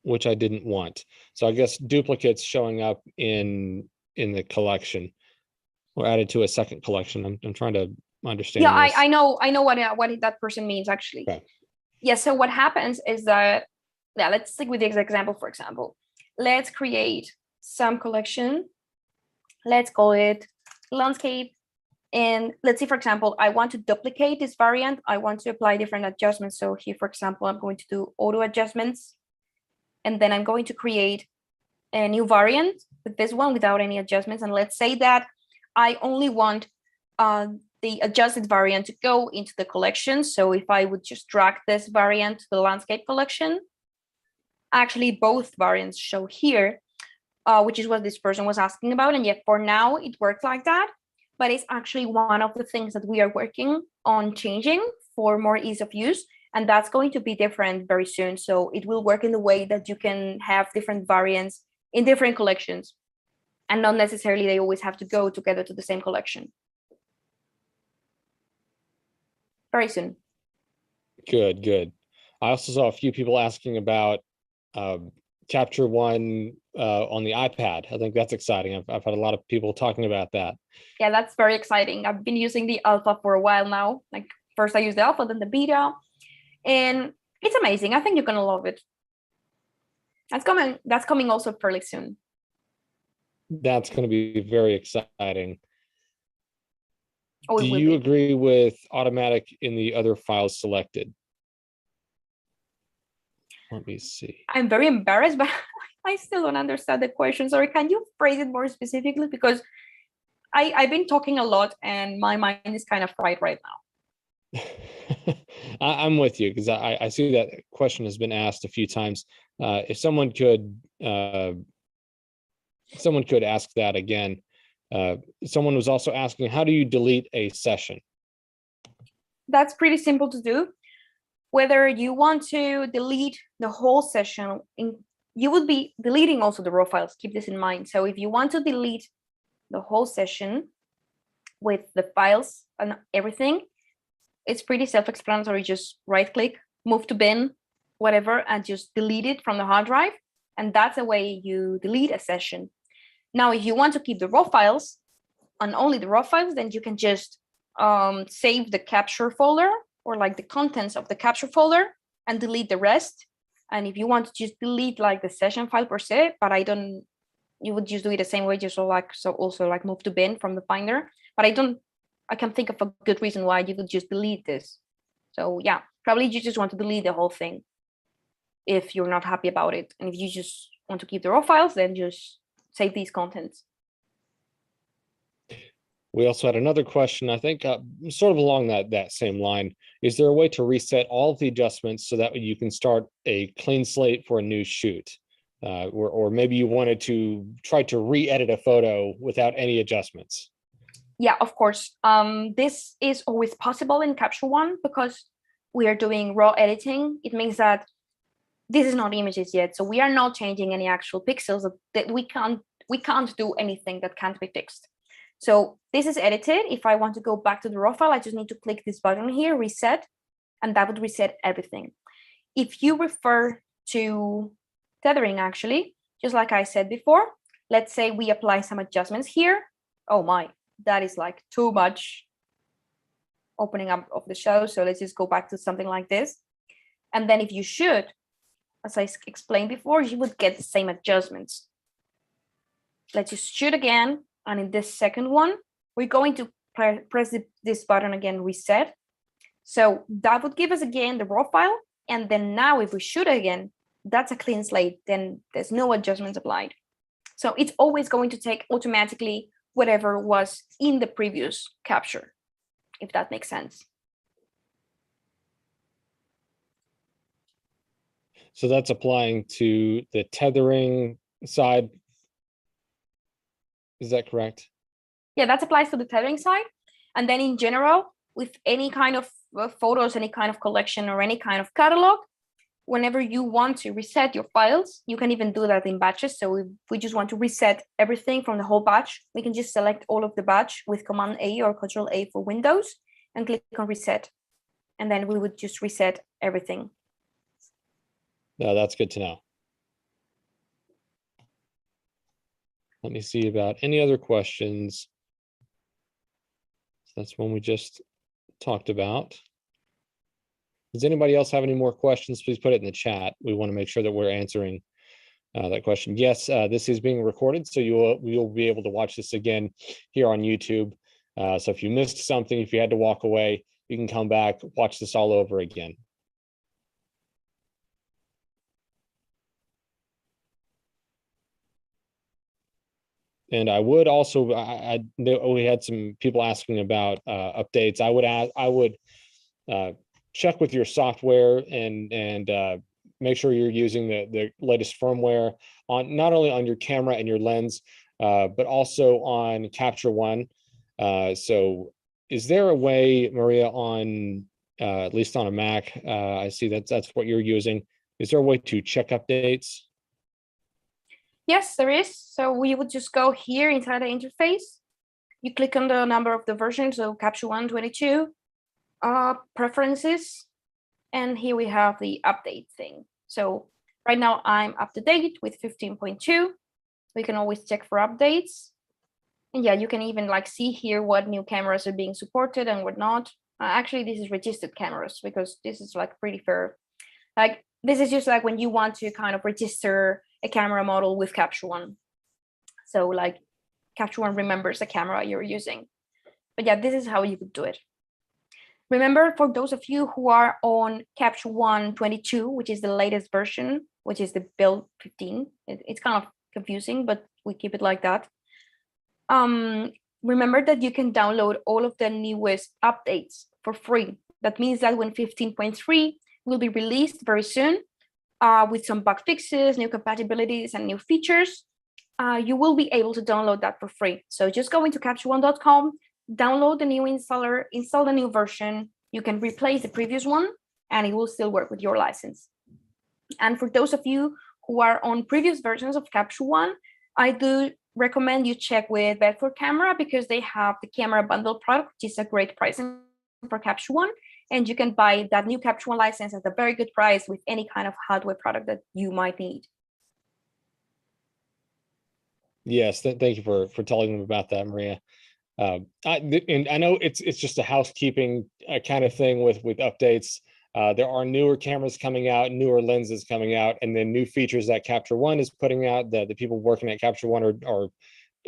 which I didn't want. So I guess duplicates showing up in the collection or added to a second collection. I'm trying to understand. Yeah, this. I know what that person means actually. Okay. Yeah, so what happens is that, yeah, let's stick with this example, for example. Let's create some collection. Let's call it landscape. And let's say, for example, I want to duplicate this variant. I want to apply different adjustments. So here, for example, I'm going to do auto adjustments. And then I'm going to create a new variant with this one without any adjustments. And let's say that I only want the adjusted variant to go into the collection. So if I would just drag this variant to the landscape collection, actually both variants show here, which is what this person was asking about. And yet for now, it works like that. But it's actually one of the things that we are working on changing for more ease of use. And that's going to be different very soon. So it will work in the way that you can have different variants in different collections. And not necessarily they always have to go together to the same collection. Very soon. Good. I also saw a few people asking about Capture One on the iPad. I think that's exciting. I've had a lot of people talking about that. Yeah, that's very exciting. I've been using the alpha for a while now. Like first I used the alpha, then the beta, and it's amazing. I think you're gonna love it. That's coming also fairly soon. That's going to be very exciting. Oh, Do it will you be. agree with automatic in the other files selected? Let me see. I'm very embarrassed, but I still don't understand the question. Sorry, can you phrase it more specifically? Because I've been talking a lot and my mind is kind of fried right now. I'm with you because I see that question has been asked a few times. If someone could ask that again. Someone was also asking, how do you delete a session? That's pretty simple to do. Whether you want to delete the whole session, you would be deleting also the raw files. Keep this in mind. So if you want to delete the whole session with the files and everything, it's pretty self-explanatory. Just right click, move to bin, whatever, and just delete it from the hard drive. And that's the way you delete a session. Now, if you want to keep the raw files and only the raw files, then you can just save the capture folder or like the contents of the capture folder and delete the rest. And if you want to just delete like the session file per se, but you would just do it the same way, just also like move to bin from the Finder. But I can think of a good reason why you would just delete this. So yeah, probably you just want to delete the whole thing if you're not happy about it. And if you just want to keep the raw files, then just save these contents. We also had another question, I think sort of along that same line. Is there a way to reset all of the adjustments so that you can start a clean slate for a new shoot? Or maybe you wanted to try to re-edit a photo without any adjustments. Yeah, of course. This is always possible in Capture One because we are doing raw editing. It means that this is not images yet, so we are not changing any actual pixels. That we can't do anything that can't be fixed. So this is edited. If I want to go back to the raw file, I just need to click this button here, reset, and that would reset everything. If you refer to tethering, actually, just like I said before, let's say we apply some adjustments here. Oh my, that is like too much opening up of the show. So let's just go back to something like this. And then if you should, as I explained before, you would get the same adjustments. Let's just shoot again. And in this second one, we're going to press this button again, reset. So that would give us again the raw file. And then now if we shoot again, that's a clean slate, then there's no adjustments applied. So it's always going to take automatically whatever was in the previous capture, if that makes sense. So that's applying to the tethering side. Is that correct? Yeah, that applies to the tethering side. And then in general, with any kind of photos, any kind of collection or any kind of catalog, whenever you want to reset your files, you can even do that in batches. So if we just want to reset everything from the whole batch, we can just select all of the batch with Command A or Control A for Windows and click on reset. And then we would just reset everything. No, that's good to know. Let me see about any other questions. So that's one we just talked about. Does anybody else have any more questions? Please put it in the chat. We want to make sure that we're answering that question. Yes, this is being recorded, so you'll be able to watch this again here on YouTube. So if you missed something, if you had to walk away, you can come back, watch this all over again. And I would also, I know we had some people asking about updates. I would check with your software and make sure you're using the latest firmware on not only on your camera and your lens, but also on Capture One. So is there a way, Maria, on at least on a Mac, I see that's what you're using. Is there a way to check updates? Yes, there is. So we would just go here inside the interface. You click on the number of the version, so Capture One 22, preferences, and here we have the update thing. So Right now, I'm up to date with 15.2. We can always check for updates. And yeah, you can even like see here what new cameras are being supported and what not. Actually, this is registered cameras because this is like pretty fair. Like this is just like when you want to kind of register a camera model with Capture One. So like Capture One remembers the camera you're using. But yeah, this is how you could do it. Remember, for those of you who are on Capture One 22, which is the latest version, which is the build 15, it's kind of confusing, but we keep it like that. Remember that you can download all of the newest updates for free. That means that when 15.3 will be released very soon, with some bug fixes, new compatibilities, and new features, you will be able to download that for free. So just go into captureone.com, download the new installer, install the new version. You can replace the previous one, and it will still work with your license. And for those of you who are on previous versions of Capture One, I do recommend you check with Bedford Camera because they have the camera bundle product, which is a great pricing for Capture One. And you can buy that new Capture One license at a very good price with any kind of hardware product that you might need. Yes, thank you for telling them about that, Maria. And I know it's just a housekeeping kind of thing with updates. There are newer cameras coming out, newer lenses coming out, and then new features that Capture One is putting out. The people working at Capture One are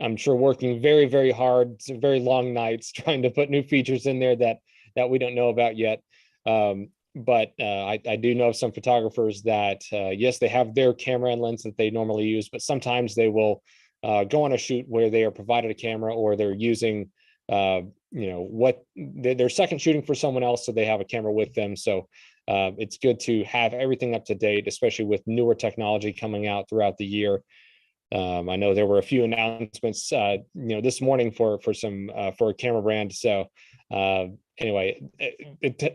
I'm sure working very, very hard, some very long nights trying to put new features in there that we don't know about yet. But I do know of some photographers that yes, they have their camera and lens that they normally use, but sometimes they will go on a shoot where they are provided a camera or they're using what they're second shooting for someone else, so they have a camera with them. So it's good to have everything up to date, especially with newer technology coming out throughout the year. I know there were a few announcements this morning for a camera brand. So anyway,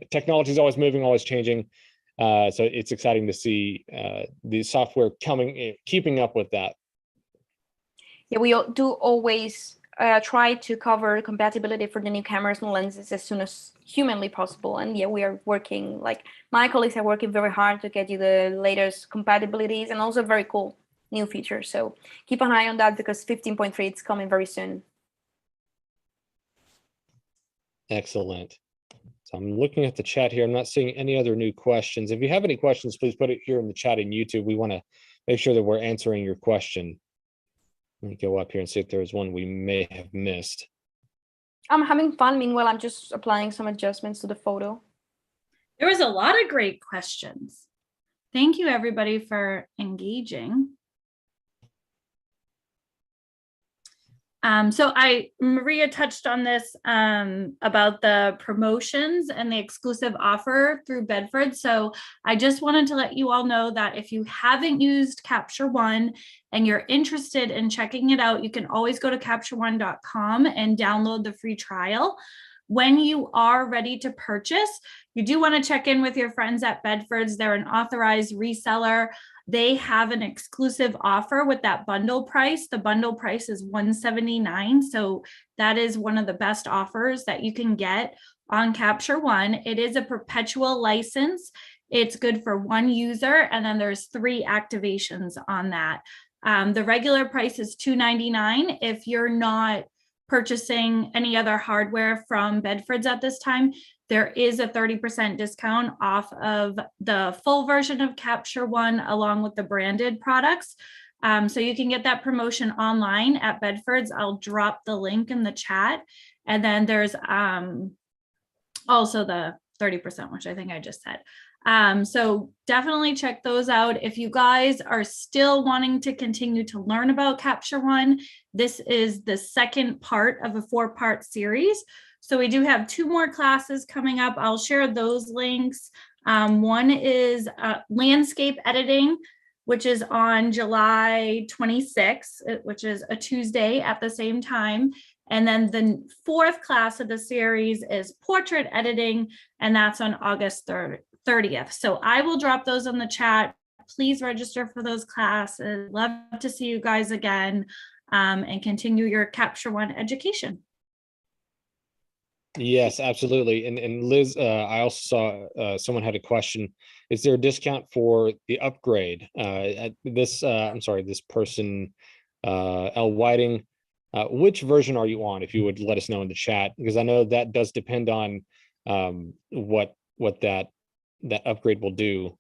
technology is always moving, always changing. So it's exciting to see the software keeping up with that. Yeah, we do always try to cover compatibility for the new cameras and lenses as soon as humanly possible. And yeah, we are working, like my colleagues are working very hard to get you the latest compatibilities and also very cool new features. So keep an eye on that because 15.3 is coming very soon. Excellent. So I'm looking at the chat here. I'm not seeing any other new questions. If you have any questions, please put it here in the chat in YouTube. We want to make sure that we're answering your question. Let me go up here and see if there's one we may have missed. I'm having fun. Meanwhile, I'm just applying some adjustments to the photo. There was a lot of great questions. Thank you, everybody, for engaging. So Maria touched on this about the promotions and the exclusive offer through Bedford. So I just wanted to let you all know that if you haven't used Capture One and you're interested in checking it out, you can always go to captureone.com and download the free trial. When you are ready to purchase, you do want to check in with your friends at Bedford's. They're an authorized reseller. They have an exclusive offer with that bundle price. The bundle price is $179. So that is one of the best offers that you can get on Capture One. It is a perpetual license. It's good for one user, and then there's 3 activations on that. The regular price is $299. If you're not purchasing any other hardware from Bedford's at this time, there is a 30% discount off of the full version of Capture One along with the branded products. So you can get that promotion online at Bedford's. I'll drop the link in the chat. And then there's also the 30%, which I think I just said. So definitely check those out. If you guys are still wanting to continue to learn about Capture One, this is the second part of a 4-part series. So we do have 2 more classes coming up. I'll share those links. One is landscape editing, which is on July 26th, which is a Tuesday at the same time. And then the 4th class of the series is portrait editing, and that's on August 30th. So I will drop those in the chat. Please register for those classes. Love to see you guys again and continue your Capture One education. Yes, absolutely. And Liz, I also saw someone had a question. Is there a discount for the upgrade? I'm sorry, this person, L Whiting, which version are you on? If you would let us know in the chat, because I know that does depend on what that upgrade will do.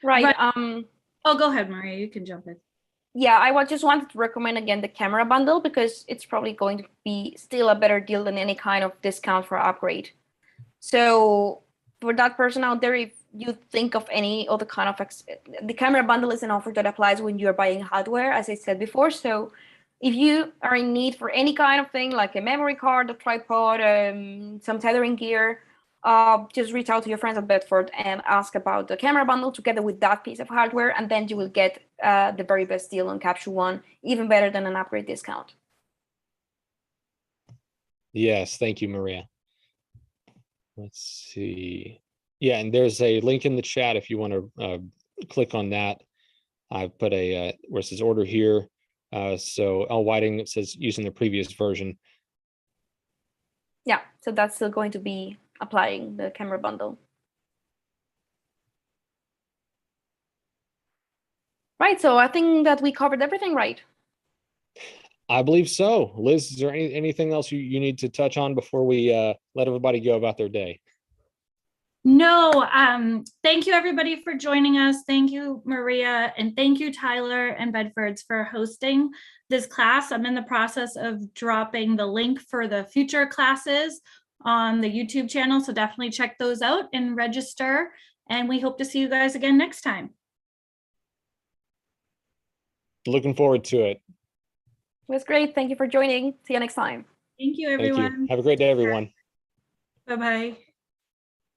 Right. Right. Oh, go ahead, Maria. You can jump in. Yeah, I just wanted to recommend again the camera bundle because it's probably going to be still a better deal than any kind of discount for upgrade. So for that person out there, if you think of any other kind of the camera bundle is an offer that applies when you're buying hardware, as I said before. So if you are in need for any kind of thing like a memory card, a tripod, some tethering gear, just reach out to your friends at Bedford and ask about the camera bundle together with that piece of hardware, and then you will get the very best deal on Capture One, even better than an upgrade discount. Yes, thank you, Maria. Let's see. Yeah, and there's a link in the chat if you want to click on that. I put a where it says order here. So L Whiting, it says using the previous version. Yeah, so that's still going to be applying the camera bundle. Right, so I think that we covered everything, right? I believe so. Liz, is there anything else you need to touch on before we let everybody go about their day? No, thank you everybody for joining us. Thank you, Maria, and thank you, Tyler and Bedfords, for hosting this class. I'm in the process of dropping the link for the future classes on the YouTube channel, so definitely check those out and register. And we hope to see you guys again next time. Looking forward to it. It was great. Thank you for joining. See you next time. Thank you, Thank everyone. you. Have a great day, everyone. Bye-bye.